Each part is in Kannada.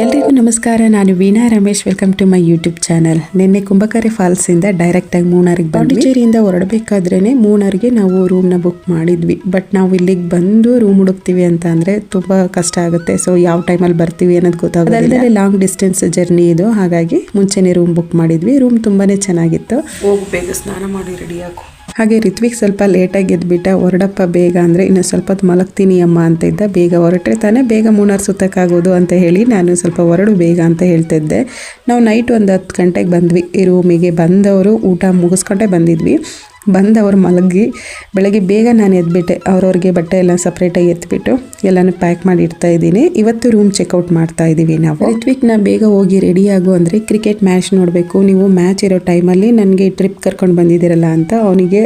ಎಲ್ರಿಗೂ ನಮಸ್ಕಾರ. ನಾನು Veena Ramesh. Welcome to my YouTube channel. ನಿನ್ನೆ ಕುಂಭಕರೆ ಫಾಲ್ಸಿಂದ ಡೈರೆಕ್ಟಾಗಿ ಮೂನಾರಿಗೆ ಪಾಂಡಿಚೇರಿಯಿಂದ ಹೊರಡಬೇಕಾದ್ರೇ ಮೂನಾರಿಗೆ ನಾವು ರೂಮ್ನ ಬುಕ್ ಮಾಡಿದ್ವಿ. ಬಟ್ ನಾವು ಇಲ್ಲಿಗೆ ಬಂದು ರೂಮ್ ಹುಡುಕ್ತೀವಿ ಅಂತ ಅಂದರೆ ತುಂಬ ಕಷ್ಟ ಆಗುತ್ತೆ. ಸೊ ಯಾವ ಟೈಮಲ್ಲಿ ಬರ್ತೀವಿ ಅನ್ನೋದು ಗೊತ್ತಾಗೋದಿಲ್ಲ. ಅದಲ್ಲದೆ ಲಾಂಗ್ ಡಿಸ್ಟೆನ್ಸ್ ಜರ್ನಿ ಇದು. ಹಾಗಾಗಿ ಮುಂಚೆನೇ ರೂಮ್ ಬುಕ್ ಮಾಡಿದ್ವಿ. ರೂಮ್ ತುಂಬಾ ಚೆನ್ನಾಗಿತ್ತು. ಹೋಗಿ ಬೇಗ ಸ್ನಾನ ಮಾಡಿ ರೆಡಿ ಆಗು. ಹಾಗೆ ರಿತ್ವಿಕ್ ಸ್ವಲ್ಪ ಲೇಟಾಗಿ ಎದ್ಬಿಟ್ಟ. ಹೊರಡಪ್ಪ ಬೇಗ ಅಂದರೆ ಇನ್ನು ಸ್ವಲ್ಪ ಹೊತ್ತು ಮಲಗ್ತೀನಿ ಅಮ್ಮ ಅಂತ ಇದ್ದ. ಬೇಗ ಹೊರಟ್ರೆ ತಾನೇ ಬೇಗ ಮೂನಾರು ಸುತ್ತಕ್ಕಾಗೋದು ಅಂತ ಹೇಳಿ ನಾನು ಸ್ವಲ್ಪ ಹೊರಡು ಬೇಗ ಅಂತ ಹೇಳ್ತಿದ್ದೆ. ನಾವು ನೈಟ್ ಒಂದು 10 ಗಂಟೆಗೆ ಬಂದ್ವಿ ಈ ರೂಮಿಗೆ. ಬಂದವರು ಊಟ ಮುಗಿಸ್ಕೊಂಡೇ ಬಂದಿದ್ವಿ. ಬಂದವರು ಮಲಗಿ ಬೆಳಗ್ಗೆ ಬೇಗ ನಾನು ಎದ್ಬಿಟ್ಟೆ. ಅವ್ರವ್ರಿಗೆ ಬಟ್ಟೆ ಎಲ್ಲ ಸಪ್ರೇಟಾಗಿ ಎತ್ಬಿಟ್ಟು ಎಲ್ಲನೂ ಪ್ಯಾಕ್ ಮಾಡಿ ಇಡ್ತಾ ಇದ್ದೀನಿ. ಇವತ್ತು ರೂಮ್ ಚೆಕ್ಔಟ್ ಮಾಡ್ತಾ ಇದ್ದೀವಿ ನಾವು. ರಿತ್ವಿಕ್ನ ಬೇಗ ಹೋಗಿ ರೆಡಿ ಆಗು ಅಂದರೆ ಕ್ರಿಕೆಟ್ ಮ್ಯಾಚ್ ನೋಡಬೇಕು, ನೀವು ಮ್ಯಾಚ್ ಇರೋ ಟೈಮಲ್ಲಿ ನನಗೆ ಟ್ರಿಪ್ ಕರ್ಕೊಂಡು ಬಂದಿದ್ದೀರಲ್ಲ ಅಂತ ಅವನಿಗೆ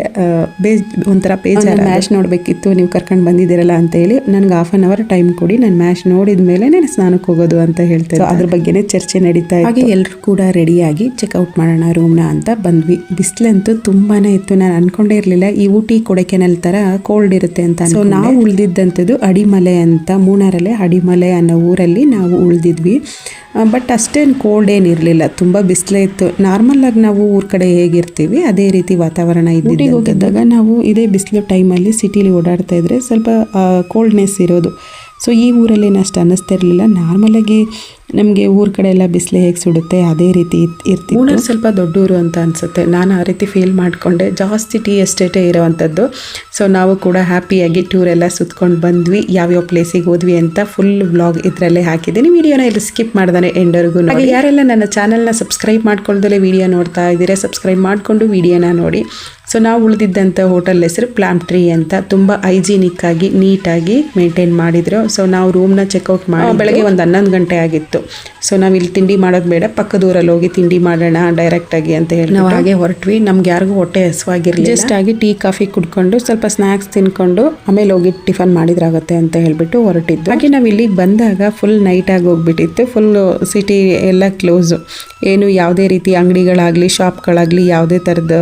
ಒಂಥರ ಬೇಜಾರು. ಮ್ಯಾಚ್ ನೋಡಬೇಕಿತ್ತು, ನೀವು ಕರ್ಕೊಂಡು ಬಂದಿದ್ದೀರಲ್ಲ ಅಂತ ಹೇಳಿ ನನಗೆ 1/2 ಅವರ್ ಟೈಮ್ ಕೊಡಿ, ನಾನು ಮ್ಯಾಚ್ ನೋಡಿದ ಮೇಲೆ ನಾನು ಸ್ನಾನಕ್ಕೆ ಹೋಗೋದು ಅಂತ ಹೇಳ್ತೇವೆ. ಅದ್ರ ಬಗ್ಗೆನೇ ಚರ್ಚೆ ನಡೀತಾ ಇತ್ತು. ಹಾಗೆ ಎಲ್ಲರೂ ಕೂಡ ರೆಡಿಯಾಗಿ ಚೆಕ್ಔಟ್ ಮಾಡೋಣ ರೂಮ್ನ ಅಂತ ಬಂದ್ವಿ. ಬಿಸಿಲಂತೂ ತುಂಬಾ ಇತ್ತು. ನಾನು ಅನ್ಕೊಂಡೇ ಇರಲಿಲ್ಲ ಈ ಊಟಿ ಕೊಡೈಕೆನಾಲ್ ಥರ ಕೋಲ್ಡ್ ಇರುತ್ತೆ ಅಂತ. ಸೊ ನಾವು ಉಳಿದಿದ್ದಂಥದ್ದು ಅಡಿಮಲೆ ಅಂತ, ಮೂನಾರಲ್ಲೇ ಅಡಿಮಲೆ ಅನ್ನೋ ಊರಲ್ಲಿ ನಾವು ಉಳಿದಿದ್ವಿ. ಬಟ್ ಅಷ್ಟೇನು ಕೋಲ್ಡ್ ಏನಿರಲಿಲ್ಲ, ತುಂಬ ಬಿಸಿಲೇ ಇತ್ತು. ನಾರ್ಮಲಾಗಿ ನಾವು ಊರ ಕಡೆ ಹೇಗಿರ್ತೀವಿ ಅದೇ ರೀತಿ ವಾತಾವರಣ ಇದ್ದಿದ್ದು. ಹೋಗಿದ್ದಾಗ ನಾವು ಇದೇ ಬಿಸಿಲು ಟೈಮಲ್ಲಿ ಸಿಟಿಲಿ ಓಡಾಡ್ತಾ ಇದ್ರೆ ಸ್ವಲ್ಪ ಕೋಲ್ಡ್ನೆಸ್ ಇರೋದು. ಸೊ ಈ ಊರಲ್ಲಿ ಅಷ್ಟು ಅನ್ನಿಸ್ತಿರ್ಲಿಲ್ಲ. ನಾರ್ಮಲಾಗಿ ನಮಗೆ ಊರ ಕಡೆ ಎಲ್ಲ ಬಿಸಿಲು ಹೇಗೆ ಸುಡುತ್ತೆ ಅದೇ ರೀತಿ ಇರ್ತೀವಿ. ಮೂನಾರು ಸ್ವಲ್ಪ ದೊಡ್ಡೂರು ಅಂತ ಅನಿಸುತ್ತೆ. ನಾನು ಆ ರೀತಿ ಫೀಲ್ ಮಾಡಿಕೊಂಡೆ. ಜಾಸ್ತಿ ಟೀ ಎಸ್ಟೇಟೇ ಇರೋವಂಥದ್ದು. ಸೊ ನಾವು ಕೂಡ ಹ್ಯಾಪಿಯಾಗಿ ಟೂರೆಲ್ಲ ಸುತ್ಕೊಂಡು ಬಂದ್ವಿ. ಯಾವ್ಯಾವ ಪ್ಲೇಸಿಗೆ ಹೋದ್ವಿ ಅಂತ ಫುಲ್ ವ್ಲಾಗ್ ಇದರಲ್ಲೇ ಹಾಕಿದ್ದೀನಿ. ವಿಡಿಯೋನ ಇಲ್ಲಿ ಸ್ಕಿಪ್ ಮಾಡ್ದಾನೆ ಎಂಡರ್ಗೂ ನೋಡಿ. ಯಾರೆಲ್ಲ ನನ್ನ ಚಾನಲ್ನ ಸಬ್ಸ್ಕ್ರೈಬ್ ಮಾಡ್ಕೊಳ್ದಲೇ ವಿಡಿಯೋ ನೋಡ್ತಾ ಇದ್ದೀರಾ, ಸಬ್ಸ್ಕ್ರೈಬ್ ಮಾಡಿಕೊಂಡು ವಿಡಿಯೋನ ನೋಡಿ. ಸೊ ನಾವು ಉಳಿದಿದ್ದಂಥ ಹೋಟೆಲ್ ಹೆಸರು ಪ್ಲಾಮ್ ಟ್ರೀ ಅಂತ. ತುಂಬ ಹೈಜೀನಿಕ್ ಆಗಿ ನೀಟಾಗಿ ಮೇಂಟೈನ್ ಮಾಡಿದ್ರು. ಸೊ ನಾವು ರೂಮ್ನ ಚೆಕ್ಔಟ್ ಮಾಡಿ ಬೆಳಗ್ಗೆ ಒಂದು 11 ಗಂಟೆ ಆಗಿತ್ತು. ಸೊ ನಾವು ಇಲ್ಲಿ ತಿಂಡಿ ಮಾಡೋದು ಬೇಡ, ಪಕ್ಕದ ಊರಲ್ಲಿ ಹೋಗಿ ತಿಂಡಿ ಮಾಡೋಣ ಡೈರೆಕ್ಟಾಗಿ ಅಂತ ಹೇಳಿ ನಾವು ಹಾಗೆ ಹೊರಟ್ವಿ. ನಮ್ಗೆ ಯಾರಿಗೂ ಹೊಟ್ಟೆ ಹಸುವಾಗಿರಲಿಲ್ಲ. ಜಸ್ಟ್ ಆಗಿ ಟೀ ಕಾಫಿ ಕುಡ್ಕೊಂಡು ಸ್ವಲ್ಪ ಸ್ನ್ಯಾಕ್ಸ್ ತಿನ್ಕೊಂಡು ಆಮೇಲೆ ಹೋಗಿ ಟಿಫನ್ ಮಾಡಿದ್ರಾಗುತ್ತೆ ಅಂತ ಹೇಳ್ಬಿಟ್ಟು ಹೊರಟಿದ್ದು. ಹಾಗೆ ನಾವು ಇಲ್ಲಿಗೆ ಬಂದಾಗ ಫುಲ್ ನೈಟಾಗಿ ಹೋಗ್ಬಿಟ್ಟಿತ್ತು. ಫುಲ್ ಸಿಟಿ ಎಲ್ಲ ಕ್ಲೋಸು. ಏನು ಯಾವುದೇ ರೀತಿ ಅಂಗಡಿಗಳಾಗಲಿ ಶಾಪ್ಗಳಾಗಲಿ ಯಾವುದೇ ಥರದ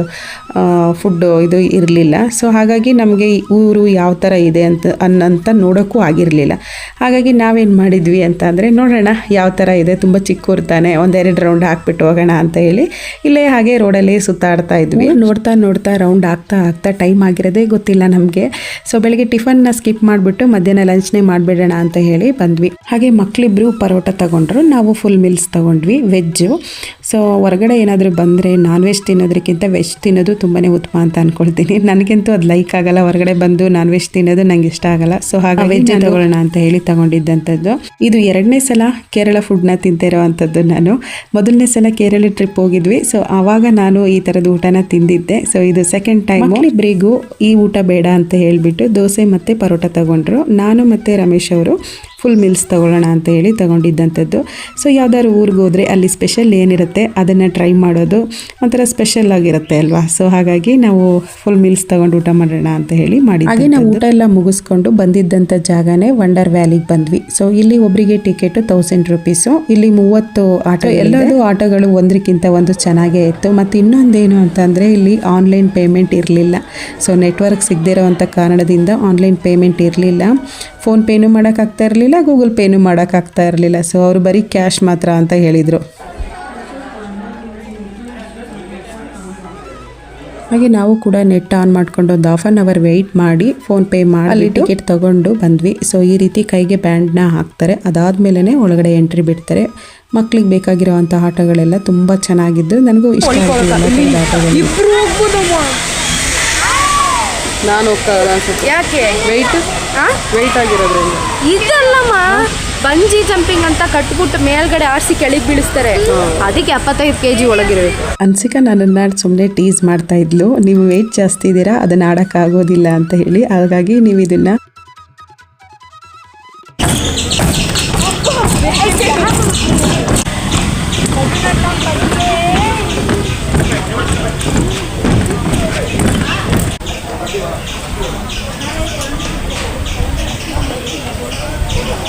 ಫುಡ್ಡು ಇದು ಇರಲಿಲ್ಲ. ಸೊ ಹಾಗಾಗಿ ನಮಗೆ ಊರು ಯಾವ ಥರ ಇದೆ ಅಂತ ನೋಡೋಕ್ಕೂ ಆಗಿರಲಿಲ್ಲ. ಹಾಗಾಗಿ ನಾವೇನು ಮಾಡಿದ್ವಿ ಅಂತ ಅಂದರೆ ನೋಡೋಣ ಯಾವ ಥರ ಇದೆ, ತುಂಬ ಚಿಕ್ಕೂರು ತಾನೆ, 1-2 ರೌಂಡ್ ಹಾಕ್ಬಿಟ್ಟು ಹೋಗೋಣ ಅಂತ ಹೇಳಿ ಇಲ್ಲೇ ಹಾಗೆ ರೋಡಲ್ಲಿ ಸುತ್ತಾಡ್ತಾ ಇದ್ವಿ. ನೋಡ್ತಾ ರೌಂಡ್ ಆಗ್ತಾ ಟೈಮ್ ಆಗಿರೋದೇ ಗೊತ್ತಿಲ್ಲ ನಮಗೆ. ಸೊ ಬೆಳಗ್ಗೆ ಟಿಫನ್ನ ಸ್ಕಿಪ್ ಮಾಡಿಬಿಟ್ಟು ಮಧ್ಯಾಹ್ನ ಲಂಚ್ನೇ ಮಾಡಿಬಿಡೋಣ ಅಂತ ಹೇಳಿ ಬಂದ್ವಿ. ಹಾಗೆ ಮಕ್ಕಳಿಬ್ರು ಪರೋಟ ತಗೊಂಡ್ರು, ನಾವು ಫುಲ್ ಮೀಲ್ಸ್ ತೊಗೊಂಡ್ವಿ ವೆಜ್ಜು. ಸೊ ಹೊರಗಡೆ ಏನಾದರೂ ಬಂದರೆ ನಾನ್ ವೆಜ್ ತಿನ್ನೋದಕ್ಕಿಂತ ವೆಜ್ ತಿನ್ನೋದು ತುಂಬಾ ಉತ್ತಮ ಅಂತ ಅಂದ್ಕೊಳ್ತೀನಿ. ನನಗಂತೂ ಅದು ಲೈಕ್ ಆಗಲ್ಲ. ಹೊರಗಡೆ ಬಂದು ನಾನ್ ವೆಜ್ ತಿನ್ನೋದು ನಂಗೆ ಇಷ್ಟ ಆಗಲ್ಲ. ಸೊ ಹಾಗೆ ವೆಜ್ ತಗೊಳ್ಳೋಣ ಅಂತ ಹೇಳಿ ತಗೊಂಡಿದ್ದಂಥದ್ದು. ಇದು 2ನೇ ಸಲ ಕೇರಳ ಫುಡ್ನ ತಿಂತಿರೋವಂಥದ್ದು. ನಾನು ಮೊದಲನೇ ಸಲ ಕೇರಳ ಟ್ರಿಪ್ ಹೋಗಿದ್ವಿ. ಸೊ ಆವಾಗ ನಾನು ಈ ಥರದ ಊಟನ ತಿಂದಿದ್ದೆ. ಸೊ ಇದು ಸೆಕೆಂಡ್ ಟೈಮ್. ಮಕ್ಕಳಿಬ್ರಿಗೂ ಈ ಊಟ ಬೇಡ ಅಂತ ಹೇಳಿಬಿಟ್ಟು ದೋಸೆ ಮತ್ತು ಪರೋಟ ತಗೊಂಡ್ರು. ನಾನು ಮತ್ತು ರಮೇಶ್ ಅವರು ಫುಲ್ ಮೀಲ್ಸ್ ತೊಗೊಳ್ಳೋಣ ಅಂತ ಹೇಳಿ ತೊಗೊಂಡಿದ್ದಂಥದ್ದು. ಸೊ ಯಾವ್ದಾದ್ರು ಊರಿಗೆ ಹೋದರೆ ಅಲ್ಲಿ ಸ್ಪೆಷಲ್ ಏನಿರುತ್ತೆ ಅದನ್ನು ಟ್ರೈ ಮಾಡೋದು ಒಂಥರ ಸ್ಪೆಷಲ್ ಆಗಿರುತ್ತೆ ಅಲ್ವಾ. ಸೊ ಹಾಗಾಗಿ ನಾವು ಫುಲ್ ಮೀಲ್ಸ್ ತೊಗೊಂಡು ಊಟ ಮಾಡೋಣ ಅಂತ ಹೇಳಿ ಮಾಡಿ. ಹಾಗೆ ನಾವು ಊಟ ಎಲ್ಲ ಮುಗಿಸ್ಕೊಂಡು ಬಂದಿದ್ದಂಥ ಜಾಗನೇ ವಂಡರ್ ವ್ಯಾಲಿಗೆ ಬಂದ್ವಿ. ಸೊ ಇಲ್ಲಿ ಒಬ್ಬರಿಗೆ ಟಿಕೆಟು 1000 ರೂಪೀಸು. ಇಲ್ಲಿ 30 ಆಟೋ, ಎಲ್ಲರೂ ಆಟೋಗಳು ಒಂದಕ್ಕಿಂತ ಒಂದು ಚೆನ್ನಾಗೇ ಇತ್ತು. ಮತ್ತು ಇನ್ನೊಂದೇನು ಅಂತಂದರೆ ಇಲ್ಲಿ ಆನ್ಲೈನ್ ಪೇಮೆಂಟ್ ಇರಲಿಲ್ಲ. ಸೊ ನೆಟ್ವರ್ಕ್ ಸಿಗದಿರೋವಂಥ ಕಾರಣದಿಂದ ಆನ್ಲೈನ್ ಪೇಮೆಂಟ್ ಇರಲಿಲ್ಲ. ಫೋನ್ಪೇನೂ ಮಾಡೋಕ್ಕಾಗ್ತಾ ಇರಲಿಲ್ಲ, ಗೂಗಲ್ ಪೇನೂ ಮಾಡೋಕ್ಕಾಗ್ತಾ ಇರಲಿಲ್ಲ. ಸೊ ಅವರು ಬರೀ ಕ್ಯಾಶ್ ಮಾತ್ರ ಅಂತ ಹೇಳಿದರು. ಹಾಗೆ ನಾವು ಕೂಡ ನೆಟ್ ಆನ್ ಮಾಡ್ಕೊಂಡು ಒಂದು 1/2 ಅವರ್ ವೆಯ್ಟ್ ಮಾಡಿ ಫೋನ್ಪೇ ಮಾಡಿ ಟಿಕೆಟ್ ತೊಗೊಂಡು ಬಂದ್ವಿ. ಸೊ ಈ ರೀತಿ ಕೈಗೆ ಬ್ಯಾಂಡ್ನ ಹಾಕ್ತಾರೆ. ಅದಾದಮೇಲೆ ಒಳಗಡೆ ಎಂಟ್ರಿ ಬಿಡ್ತಾರೆ. ಮಕ್ಳಿಗೆ ಬೇಕಾಗಿರೋವಂಥ ಆಟಗಳೆಲ್ಲ ತುಂಬ ಚೆನ್ನಾಗಿದ್ದು ನನಗೂ ಇಷ್ಟ ಆಗಿದ್ದು ಆಟಗಳು. ನಾನು ಯಾಕೆ ವೆಯ್ಟ್ ಆಗಿರೋದ್ರಿಂದ ಇದಲ್ಲಮ್ಮ ಬಂಜಿ ಜಂಪಿಂಗ್ ಅಂತ ಕಟ್ಬಿಟ್ಟು ಮೇಲ್ಗಡೆ ಆರಿಸಿ ಕೆಳಗೆ ಬೀಳಿಸ್ತಾರೆ. ಅದಕ್ಕೆ 75 kg ಒಳಗಿರಬೇಕು. ಅನ್ಸಿಕಾ ನನ್ನನ್ನು ಸುಮ್ಮನೆ ಟೀಸ್ ಮಾಡ್ತಾ ಇದ್ಲು, ನೀವು ವೆಯ್ಟ್ ಜಾಸ್ತಿ ಇದ್ದೀರಾ ಅದನ್ನ ಆಡೋಕ್ಕಾಗೋದಿಲ್ಲ ಅಂತ ಹೇಳಿ. ಹಾಗಾಗಿ ನೀವು ಇದನ್ನ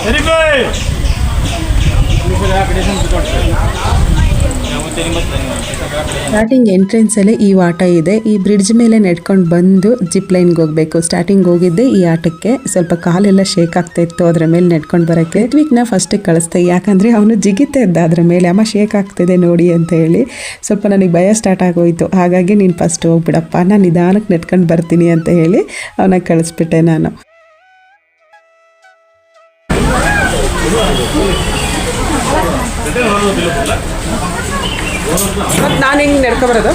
Very good. ಸ್ಟಾರ್ಟಿಂಗ್ ಎಂಟ್ರೆನ್ಸಲ್ಲೇ ಈ ಆಟ ಇದೆ. ಈ ಬ್ರಿಡ್ಜ್ ಮೇಲೆ ನೆಡ್ಕೊಂಡು ಬಂದು ಜಿಪ್ ಲೈನ್ಗೆ ಹೋಗಬೇಕು. ಸ್ಟಾರ್ಟಿಂಗ್ ಹೋಗಿದ್ದೆ ಈ ಆಟಕ್ಕೆ. ಸ್ವಲ್ಪ ಕಾಲೆಲ್ಲ ಶೇಕ್ ಆಗ್ತಾ ಇತ್ತು ಅದರ ಮೇಲೆ ನೆಡ್ಕೊಂಡು ಬರೋಕ್ಕೆ. ಋತ್ವಿಕ್ನ ಫಸ್ಟಿಗೆ ಕಳಿಸ್ದೆ, ಯಾಕಂದರೆ ಅವನು ಜಿಗಿತಾ ಇದ್ದ ಅದರ ಮೇಲೆ. ಅಮ್ಮ ಶೇಕ್ ಆಗ್ತಿದೆ ನೋಡಿ ಅಂತ ಹೇಳಿ. ಸ್ವಲ್ಪ ನನಗೆ ಭಯ ಸ್ಟಾರ್ಟ್ ಆಗೋಯಿತು. ಹಾಗಾಗಿ ನೀನು ಫಸ್ಟ್ ಹೋಗ್ಬಿಡಪ್ಪ, ನಾನು ನಿಧಾನಕ್ಕೆ ನೆಟ್ಕೊಂಡು ಬರ್ತೀನಿ ಅಂತ ಹೇಳಿ ಅವನ ಕಳಿಸ್ಬಿಟ್ಟೆ ನಾನು. ಮತ್ತು ನಾನು ಹೆಂಗೆ ನಡ್ಕೊಬರೋದು?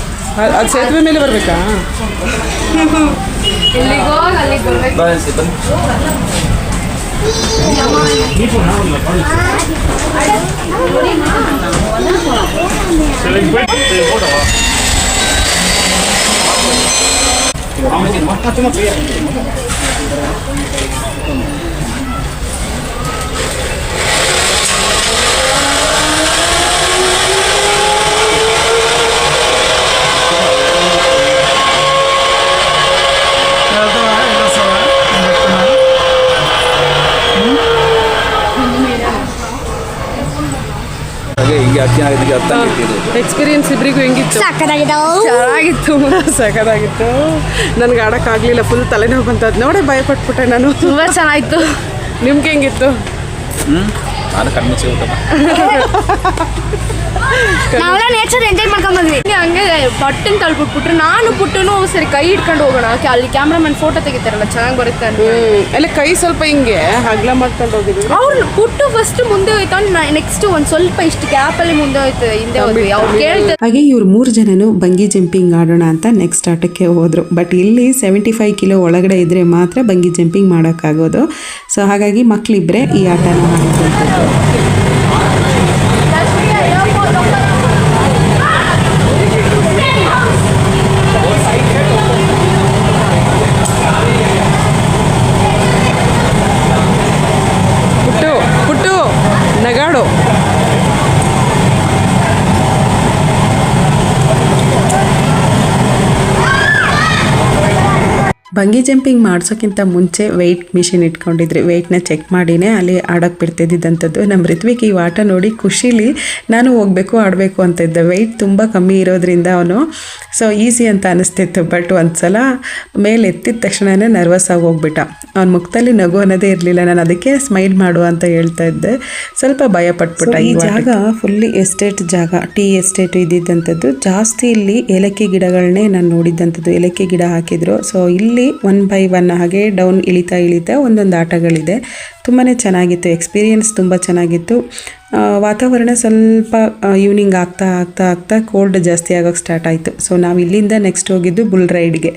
ಅದು ಸೇತುವೆ ಮೇಲೆ ಬರಬೇಕಾ? ಇಲ್ಲಿಗೋ ಅಲ್ಲಿಗೆ ಬರ್ಬೇಕು. ಎಕ್ಸ್ಪೀರಿಯನ್ಸ್ ಇಬ್ಬರಿಗೂ ಹೆಂಗಿತ್ತು? ಚೆನ್ನಾಗಿತ್ತು. ಸಖತ್ತಾಗಿತ್ತು. ನನಗೆ ಆಡೋಕ್ಕಾಗಲಿಲ್ಲ, ಫುಲ್ ತಲೆನೋವು ಬಂತದ್ದು ನೋಡಿ ಭಯಪಟ್ಬಿಟ್ಟೆ ನಾನು. ತುಂಬ ಚೆನ್ನಾಗಿತ್ತು. ನಿಮ್ಗೆ ಹೆಂಗಿತ್ತು? ನಾನು ಕಡಿಮೆ ಸಿಗುತ್ತಮ್ಮ. ನಾವೆಲ್ಲ ನೇಚರ್ ಎಂಜಾಯ್ ಮಾಡ್ಕೊಂಡ್ ಬಂದ್ವಿ. ಹಂಗೆ ಬಟ್ಟನ್ ತಳ್ಬಿಟ್ಬಿಟ್ರು. ನಾನು ಪುಟ್ಟನು ಸರಿ ಕೈ ಹಿಡ್ಕೊಂಡು ಹೋಗೋಣ, ಅಲ್ಲಿ ಕ್ಯಾಮ್ರಾಮನ್ ಫೋಟೋ ತೆಗಿತಾರಲ್ಲ ಚೆನ್ನಾಗಿ ಬರುತ್ತೆ ಅಂತ. ಅಲ್ಲ ಕೈ ಸ್ವಲ್ಪ ಹಿಂಗೆ ಹಗ್ಲ ಮಾಡ್ಕೊಂಡು ಹೋಗಿದ್ವಿ. ಅವ್ರು ಪುಟ್ಟು ಫಸ್ಟ್ ಮುಂದೆ ಹೋಯ್ತು, ನೆಕ್ಸ್ಟ್ ಒಂದ್ ಸ್ವಲ್ಪ ಇಷ್ಟು ಗ್ಯಾಪ್ ಅಲ್ಲಿ ಮುಂದೆ ಹೋಯ್ತು, ಹಿಂದೆ ಹೋದ್ವಿ. ಅವ್ರು ಕೇಳ್ತಾರೆ. ಹಾಗೆ ಇವ್ರು 3 ಜನನು ಬಂಗಿ ಜಂಪಿಂಗ್ ಆಡೋಣ ಅಂತ ನೆಕ್ಸ್ಟ್ ಆಟಕ್ಕೆ ಹೋದ್ರು. ಬಟ್ ಇಲ್ಲಿ 75 ಕಿಲೋ ಒಳಗಡೆ ಇದ್ರೆ ಮಾತ್ರ ಬಂಗಿ ಜಂಪಿಂಗ್ ಮಾಡೋಕ್ಕಾಗೋದು. ಸೊ ಹಾಗಾಗಿ ಮಕ್ಕಳಿಬ್ಬರೇ ಈ ಆಟನ ಆಡಿದ್ರು. ಪುಟ್ಟು ನಗಾಡು. ಬಂಗಿ ಜಂಪಿಂಗ್ ಮಾಡಿಸೋಕ್ಕಿಂತ ಮುಂಚೆ ವೆಯ್ಟ್ ಮಿಷಿನ್ ಇಟ್ಕೊಂಡಿದ್ರಿ. ವೆಯ್ಟ್ನ ಚೆಕ್ ಮಾಡಿನೇ ಅಲ್ಲಿ ಆಡೋಕ್ಕೆ ಬಿಡ್ತಿದ್ದಂಥದ್ದು. ನಮ್ಮ ಋತ್ವಿಕ್ ಈ ಆಟ ನೋಡಿ ಖುಷಿಲಿ ನಾನು ಹೋಗಬೇಕು ಆಡಬೇಕು ಅಂತ ಇದ್ದೆ. ವೆಯ್ಟ್ ತುಂಬ ಕಮ್ಮಿ ಇರೋದ್ರಿಂದ ಅವನು ಸೊ ಈಸಿ ಅಂತ ಅನಿಸ್ತಿತ್ತು. ಬಟ್ ಒಂದು ಸಲ ಮೇಲೆ ಎತ್ತಿದ ತಕ್ಷಣವೇ ನರ್ವಸ್ ಆಗಿ ಹೋಗ್ಬಿಟ್ಟ. ಅವ್ನ ಮುಖದಲ್ಲಿ ನಗು ಅನ್ನೋದೇ ಇರಲಿಲ್ಲ. ನಾನು ಅದಕ್ಕೆ ಸ್ಮೈಲ್ ಮಾಡು ಅಂತ ಹೇಳ್ತಾ ಇದ್ದೆ. ಸ್ವಲ್ಪ ಭಯ ಪಟ್ಬಿಟ್ಟ. ಈ ಜಾಗ ಫುಲ್ಲಿ ಎಸ್ಟೇಟ್ ಜಾಗ, ಟೀ ಎಸ್ಟೇಟ್ ಇದ್ದಿದ್ದಂಥದ್ದು. ಜಾಸ್ತಿ ಇಲ್ಲಿ ಏಲಕ್ಕಿ ಗಿಡಗಳನ್ನೇ ನಾನು ನೋಡಿದ್ದಂಥದ್ದು. ಏಲಕ್ಕಿ ಗಿಡ ಹಾಕಿದ್ರು. ಸೊ ಇಲ್ಲಿ 1 by 1 ಹಾಗೆ ಡೌನ್ ಇಳಿತಾ ಒಂದೊಂದು ಆಟಗಳಿದೆ. ತುಂಬಾ ಚೆನ್ನಾಗಿತ್ತು. ಎಕ್ಸ್ಪೀರಿಯನ್ಸ್ ತುಂಬ ಚೆನ್ನಾಗಿತ್ತು. ವಾತಾವರಣ ಸ್ವಲ್ಪ ಈವ್ನಿಂಗ್ ಆಗ್ತಾ ಕೋಲ್ಡ್ ಜಾಸ್ತಿ ಆಗೋಕ್ಕೆ ಸ್ಟಾರ್ಟ್ ಆಯಿತು. ಸೊ ನಾವು ಇಲ್ಲಿಂದ ನೆಕ್ಸ್ಟ್ ಹೋಗಿದ್ದು ಬುಲ್ ರೈಡ್ಗೆ.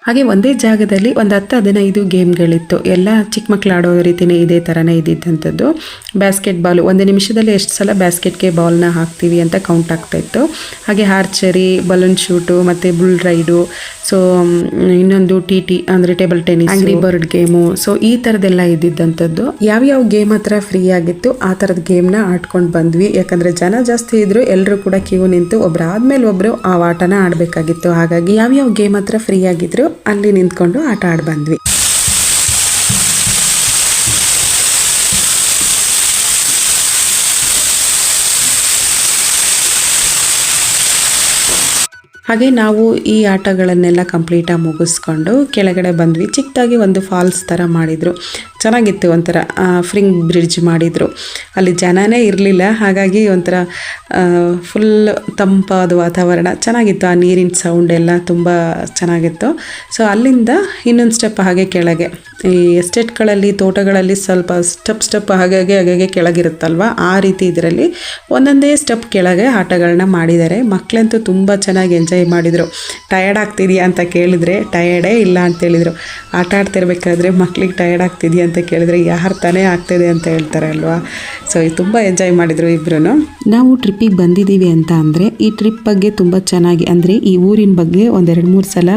ಹಾಗೆ ಒಂದೇ ಜಾಗದಲ್ಲಿ ಒಂದು 10-15 ಗೇಮ್ಗಳಿತ್ತು. ಎಲ್ಲ ಚಿಕ್ಕ ಮಕ್ಕಳು ಆಡೋ ರೀತಿಯೇ ಇದೇ ಥರನೇ ಇದ್ದಿದ್ದಂಥದ್ದು. ಬ್ಯಾಸ್ಕೆಟ್ಬಾಲು 1 ನಿಮಿಷದಲ್ಲಿ ಎಷ್ಟು ಸಲ ಬ್ಯಾಸ್ಕೆಟ್ಗೆ ಬಾಲ್ನ ಹಾಕ್ತೀವಿ ಅಂತ ಕೌಂಟ್ ಆಗ್ತಾಯಿತ್ತು. ಹಾಗೆ ಆರ್ಚರಿ, ಬಲೂನ್ ಶೂಟು ಮತ್ತು ಬುಲ್ ರೈಡು, ಸೊ ಇನ್ನೊಂದು ಟಿ ಅಂದರೆ table tennis, angry bird game, so ಈ ಥರದ್ದೆಲ್ಲ ಇದ್ದಿದ್ದಂಥದ್ದು. ಯಾವ್ಯಾವ ಗೇಮ್ ಹತ್ರ ಫ್ರೀ ಆಗಿತ್ತು ಆ ಥರದ ಗೇಮ್ನ ಆಡ್ಕೊಂಡು ಬಂದ್ವಿ. ಯಾಕಂದರೆ ಜನ ಜಾಸ್ತಿ ಇದ್ದರು, ಎಲ್ಲರೂ ಕೂಡ ಕ್ಯೂ ನಿಂತು ಒಬ್ಬರಾದ್ಮೇಲೆ ಒಬ್ಬರು ಆ ಆಟನ ಆಡಬೇಕಾಗಿತ್ತು. ಹಾಗಾಗಿ ಯಾವ್ಯಾವ ಗೇಮ್ ಹತ್ರ ಫ್ರೀ ಆಗಿದ್ರು ಅಲ್ಲಿ ನಿಂತ್ಕೊಂಡು ಆಟ ಆಡಿ ಬಂದ್ವಿ. ಹಾಗೆ ನಾವು ಈ ಆಟಗಳನ್ನೆಲ್ಲ ಕಂಪ್ಲೀಟಾಗಿ ಮುಗಿಸ್ಕೊಂಡು ಕೆಳಗಡೆ ಬಂದ್ವಿ. ಚಿಕ್ಕದಾಗಿ ಒಂದು ಫಾಲ್ಸ್ ಥರ ಮಾಡಿದರು. ಚೆನ್ನಾಗಿತ್ತು. ಒಂಥರ ಫ್ರಿಂಗ್ ಬ್ರಿಡ್ಜ್ ಮಾಡಿದರು. ಅಲ್ಲಿ ಜನನೇ ಇರಲಿಲ್ಲ, ಹಾಗಾಗಿ ಒಂಥರ ಫುಲ್ ತಂಪಾದ ವಾತಾವರಣ ಚೆನ್ನಾಗಿತ್ತು. ಆ ನೀರಿನ ಸೌಂಡ್ ಎಲ್ಲ ತುಂಬ ಚೆನ್ನಾಗಿತ್ತು. ಸೊ ಅಲ್ಲಿಂದ ಇನ್ನೊಂದು ಸ್ಟೆಪ್ ಹಾಗೆ ಕೆಳಗೆ, ಈ ಎಸ್ಟೇಟ್ಗಳಲ್ಲಿ ತೋಟಗಳಲ್ಲಿ ಸ್ವಲ್ಪ ಸ್ಟೆಪ್ ಹಾಗಾಗಿ ಕೆಳಗಿರುತ್ತಲ್ವ, ಆ ರೀತಿ ಇದರಲ್ಲಿ ಒಂದೊಂದೇ ಸ್ಟೆಪ್ ಕೆಳಗೆ ಆಟಗಳನ್ನ ಮಾಡಿದ್ದಾರೆ. ಮಕ್ಕಳಂತೂ ತುಂಬ ಚೆನ್ನಾಗಿ ಎಂಜಾಯ್ ಮಾಡಿದರು. ಟಯರ್ಡ್ ಆಗ್ತಿದೆಯಾ ಅಂತ ಕೇಳಿದರೆ ಟಯರ್ಡೇ ಇಲ್ಲ ಅಂತೇಳಿದರು. ಆಟ ಆಡ್ತಿರ್ಬೇಕಾದ್ರೆ ಮಕ್ಳಿಗೆ ಟಯರ್ಡ್ ಆಗ್ತಿದೆಯಾ ಅಂತ ಕೇಳಿದ್ರೆ ಯಾರು ತಾನೇ ಆಗ್ತಿದೆ ಅಂತ ಹೇಳ್ತಾರೆ ಅಲ್ವಾ. ಸೊ ತುಂಬ ಎಂಜಾಯ್ ಮಾಡಿದರು ಇಬ್ಬರು. ನಾವು ಟ್ರಿಪ್ಪಿಗೆ ಬಂದಿದ್ದೀವಿ ಅಂತ ಅಂದರೆ ಈ ಟ್ರಿಪ್ ಬಗ್ಗೆ ತುಂಬ ಚೆನ್ನಾಗಿ, ಅಂದರೆ ಈ ಊರಿನ ಬಗ್ಗೆ 1-2-3 ಸಲ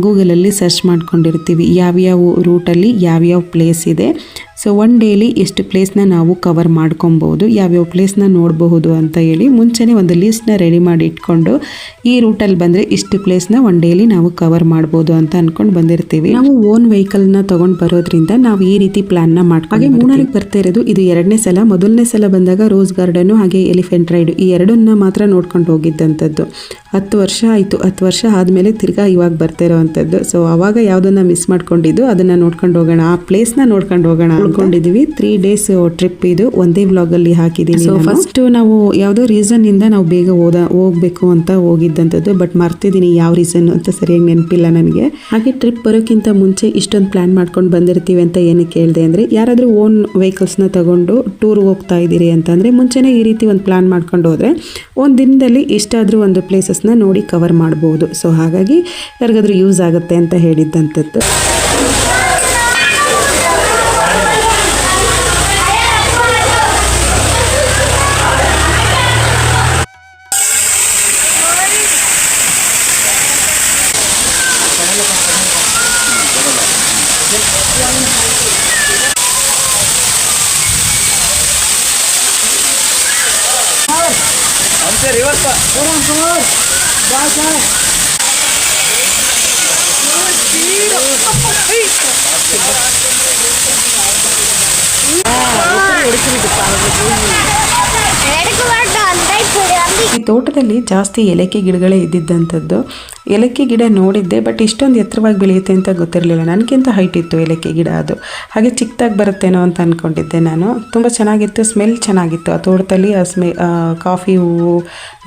ಗೂಗಲಲ್ಲಿ ಸರ್ಚ್ ಮಾಡ್ಕೊಂಡಿರ್ತೀವಿ, ಯಾವ್ಯಾವ ರೂಟಲ್ಲಿ ಯಾವ್ಯಾವ ಪ್ಲೇಸ್ ಇದೆ. ಸೊ ಒನ್ ಡೇಲಿ ಎಷ್ಟು ಪ್ಲೇಸ್ನ ನಾವು ಕವರ್ ಮಾಡ್ಕೊಬೋದು, ಯಾವ್ಯಾವ ಪ್ಲೇಸ್ನ ನೋಡಬಹುದು ಅಂತ ಹೇಳಿ ಮುಂಚೆನೇ ಒಂದು ಲೀಸ್ಟ್ನ ರೆಡಿ ಮಾಡಿ ಇಟ್ಕೊಂಡು ಈ ರೂಟಲ್ಲಿ ಬಂದರೆ ಇಷ್ಟು ಪ್ಲೇಸ್ನ ಒನ್ ಡೇಲಿ ನಾವು ಕವರ್ ಮಾಡ್ಬೋದು ಅಂತ ಅಂದ್ಕೊಂಡು ಬಂದಿರ್ತೀವಿ. ನಾವು ಓನ್ ವೆಹಿಕಲ್ನ ತೊಗೊಂಡು ಬರೋದ್ರಿಂದ ನಾವು ಈ ರೀತಿ ಪ್ಲ್ಯಾನ್ನ ಮಾಡ್ಕೊಂಡು ಹಾಗೆ ಮೂನಾರಿಗೆ ಬರ್ತಾ ಇರೋದು ಇದು 2ನೇ ಸಲ. ಮೊದಲನೇ ಸಲ ಬಂದಾಗ ರೋಸ್ ಗಾರ್ಡನ್ನು ಹಾಗೆ ಎಲಿಫೆಂಟ್ ರೈಡು ಈ ಎರಡನ್ನ ಮಾತ್ರ ನೋಡ್ಕೊಂಡು ಹೋಗಿದ್ದಂಥದ್ದು. 10 ವರ್ಷ ಆಯಿತು. 10 ವರ್ಷ ಆದಮೇಲೆ ತಿರ್ಗಾ ಇವಾಗ ಬರ್ತಾ ಇರೋವಂಥದ್ದು. ಸೊ ಆವಾಗ ಯಾವುದನ್ನ ಮಿಸ್ ಮಾಡ್ಕೊಂಡಿದ್ದು ಅದನ್ನು ನೋಡ್ಕೊಂಡು ಹೋಗೋಣ, ಆ ಪ್ಲೇಸ್ನ ನೋಡ್ಕೊಂಡು ಹೋಗೋಣ ಅಂದ್ಕೊಂಡಿದ್ದೀವಿ. 3 ಡೇಸ್ ಟ್ರಿಪ್ ಇದು, ಒಂದೇ ವ್ಲಾಗಲ್ಲಿ ಹಾಕಿದ್ದೀನಿ. ಸೊ ಫಸ್ಟ್ ನಾವು ಯಾವುದೋ ರೀಸನ್ನಿಂದ ನಾವು ಬೇಗ ಹೋಗಬೇಕು ಅಂತ ಹೋಗಿದ್ದಂಥದ್ದು, ಬಟ್ ಮರ್ತಿದ್ದೀನಿ ಯಾವ ರೀಸನ್ ಅಂತ ಸರಿಯಾಗಿ ನೆನಪಿಲ್ಲ ನನಗೆ. ಹಾಗೆ ಟ್ರಿಪ್ ಬರೋಕ್ಕಿಂತ ಮುಂಚೆ ಇಷ್ಟೊಂದು ಪ್ಲ್ಯಾನ್ ಮಾಡ್ಕೊಂಡು ಬಂದಿರ್ತೀವಿ ಅಂತ ಏನಕ್ಕೆ ಕೇಳಿದೆ ಅಂದರೆ, ಯಾರಾದರೂ ಓನ್ ವೆಹಿಕಲ್ಸ್ನ ತಗೊಂಡು ಟೂರ್ಗೆ ಹೋಗ್ತಾ ಇದ್ದೀರಿ ಅಂತಂದರೆ ಮುಂಚೆನೇ ಈ ರೀತಿ ಒಂದು ಪ್ಲ್ಯಾನ್ ಮಾಡ್ಕೊಂಡು ಹೋದರೆ ಒಂದು ದಿನದಲ್ಲಿ ಇಷ್ಟಾದರೂ ಒಂದು ಪ್ಲೇಸಸ್ನ ನೋಡಿ ಕವರ್ ಮಾಡ್ಬೋದು. ಸೊ ಹಾಗಾಗಿ ಯಾರಿಗಾದ್ರೂ ಯೂಸ್ ಆಗುತ್ತೆ ಅಂತ ಹೇಳಿದ್ದಂಥದ್ದು. ಈ ತೋಟದಲ್ಲಿ ಜಾಸ್ತಿ ಏಲಕ್ಕಿ ಗಿಡಗಳೇ ಇದ್ದಿದ್ದಂಥದ್ದು. ಏಲಕ್ಕಿ ಗಿಡ ನೋಡಿದ್ದೆ, ಬಟ್ ಇಷ್ಟೊಂದು ಎತ್ತರವಾಗಿ ಬೆಳೆಯುತ್ತೆ ಅಂತ ಗೊತ್ತಿರಲಿಲ್ಲ. ನನಗಿಂತ ಹೈಟ್ ಇತ್ತು ಏಲಕ್ಕಿ ಗಿಡ. ಅದು ಹಾಗೆ ಚಿಕ್ಕದಾಗಿ ಬರುತ್ತೇನೋ ಅಂತ ಅಂದ್ಕೊಂಡಿದ್ದೆ ನಾನು. ತುಂಬ ಚೆನ್ನಾಗಿತ್ತು, ಸ್ಮೆಲ್ ಚೆನ್ನಾಗಿತ್ತು ಆ ತೋಟದಲ್ಲಿ. ಕಾಫಿ ಹೂವು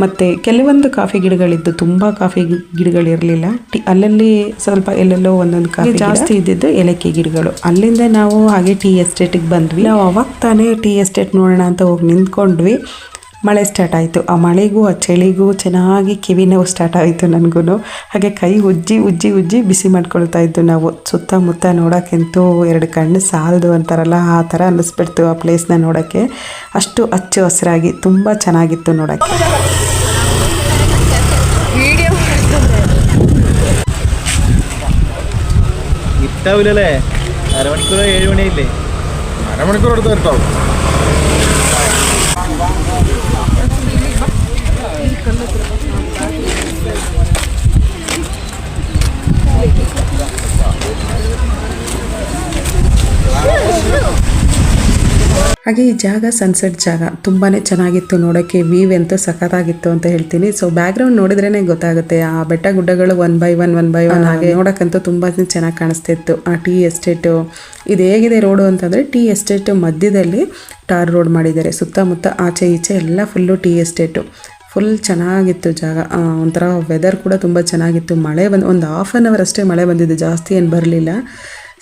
ಮತ್ತು ಕೆಲವೊಂದು ಕಾಫಿ ಗಿಡಗಳಿದ್ದು, ತುಂಬ ಕಾಫಿ ಗಿಡಗಳಿರಲಿಲ್ಲ. ಅಲ್ಲಲ್ಲಿ ಸ್ವಲ್ಪ ಎಲ್ಲೆಲ್ಲೋ ಒಂದೊಂದು ಕಾಫಿ ಜಾಸ್ತಿ ಇದ್ದಿದ್ದು ಏಲಕ್ಕಿ ಗಿಡಗಳು. ಅಲ್ಲಿಂದ ನಾವು ಹಾಗೆ ಟೀ ಎಸ್ಟೇಟಿಗೆ ಬಂದ್ವಿ. ನಾವು ಅವಾಗ ತಾನೇ ಟೀ ಎಸ್ಟೇಟ್ ನೋಡೋಣ ಅಂತ ಹೋಗಿ ನಿಂತ್ಕೊಂಡ್ವಿ. ಮಳೆ ಸ್ಟಾರ್ಟ್ ಆಯಿತು. ಆ ಮಳೆಗೂ ಆ ಚಳಿಗೂ ಚೆನ್ನಾಗಿ ಕಿವಿ ನೋವು ಸ್ಟಾರ್ಟ್ ಆಯಿತು ನನಗೂ. ಹಾಗೆ ಕೈ ಉಜ್ಜಿ ಬಿಸಿ ಮಾಡ್ಕೊಳ್ತಾ ಇದ್ದು ನಾವು. ಸುತ್ತಮುತ್ತ ನೋಡೋಕ್ಕಂತೂ 2 ಕಣ್ಣು ಸಾಲದು ಅಂತಾರಲ್ಲ, ಆ ಥರ ಅನ್ನಿಸ್ಬಿಡ್ತು ಆ ಪ್ಲೇಸ್ನ ನೋಡೋಕ್ಕೆ. ಅಷ್ಟು ಹಚ್ಚು ಹಸಿರಾಗಿ ತುಂಬ ಚೆನ್ನಾಗಿತ್ತು ನೋಡೋಕ್ಕೆ. ഇട്ടാവില്ലല്ലേ? അരമണിക്കൂറോ 7 മണിയില്ലേ? അരമണിക്കൂർ എടുത്ത് ഇട്ടാവും. ಹಾಗೆ ಈ ಜಾಗ ಸನ್ಸೆಟ್ ಜಾಗ ತುಂಬಾ ಚೆನ್ನಾಗಿತ್ತು ನೋಡೋಕ್ಕೆ. ವ್ಯೂ ಅಂತೂ ಸಖತ್ತಾಗಿತ್ತು ಅಂತ ಹೇಳ್ತೀನಿ. ಸೊ ಬ್ಯಾಕ್ಗ್ರೌಂಡ್ ನೋಡಿದ್ರೇ ಗೊತ್ತಾಗುತ್ತೆ, ಆ ಬೆಟ್ಟ ಗುಡ್ಡಗಳು 1 by 1 ಹಾಗೆ ನೋಡೋಕ್ಕಂತೂ ತುಂಬ ಚೆನ್ನಾಗಿ ಕಾಣಿಸ್ತಿತ್ತು. ಆ ಟೀ ಎಸ್ಟೇಟು ಇದು ಹೇಗಿದೆ ರೋಡು ಅಂತಂದರೆ, ಟೀ ಎಸ್ಟೇಟು ಮಧ್ಯದಲ್ಲಿ ಟಾರ್ ರೋಡ್ ಮಾಡಿದ್ದಾರೆ. ಸುತ್ತಮುತ್ತ ಆಚೆ ಈಚೆ ಎಲ್ಲ ಫುಲ್ಲು ಟೀ ಎಸ್ಟೇಟು. ಫುಲ್ ಚೆನ್ನಾಗಿತ್ತು ಜಾಗ. ಒಂಥರ ವೆದರ್ ಕೂಡ ತುಂಬ ಚೆನ್ನಾಗಿತ್ತು. ಮಳೆ ಒಂದು ಹಾಫ್ ಆನ್ ಅವರ್ ಅಷ್ಟೇ ಮಳೆ ಬಂದಿದ್ದು, ಜಾಸ್ತಿ ಏನು ಬರಲಿಲ್ಲ.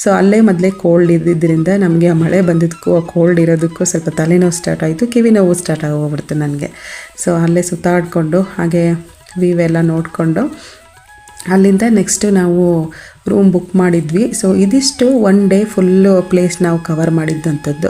ಸೊ ಅಲ್ಲೇ ಮೊದಲೇ ಕೋಲ್ಡ್ ಇದ್ದಿದ್ದರಿಂದ ನಮಗೆ ಆ ಮಳೆ ಬಂದಿದ್ದಕ್ಕೂ ಆ ಕೋಲ್ಡ್ ಇರೋದಕ್ಕೂ ಸ್ವಲ್ಪ ತಲೆನೋವು ಸ್ಟಾರ್ಟ್ ಆಯಿತು, ಕಿವಿ ನೋವು ಸ್ಟಾರ್ಟ್ ಆಗೋಗ್ಬಿಡ್ತು ನನಗೆ. ಸೊ ಅಲ್ಲೇ ಸುತ್ತಾಡಿಕೊಂಡು ಹಾಗೆ ವ್ಯೂ ಎಲ್ಲ ನೋಡಿಕೊಂಡು ಅಲ್ಲಿಂದ ನೆಕ್ಸ್ಟು ನಾವು ರೂಮ್ ಬುಕ್ ಮಾಡಿದ್ವಿ. ಸೊ ಇದಿಷ್ಟು 1 ಡೇ ಫುಲ್ಲು ಪ್ಲೇಸ್ ನಾವು ಕವರ್ ಮಾಡಿದ್ದಂಥದ್ದು.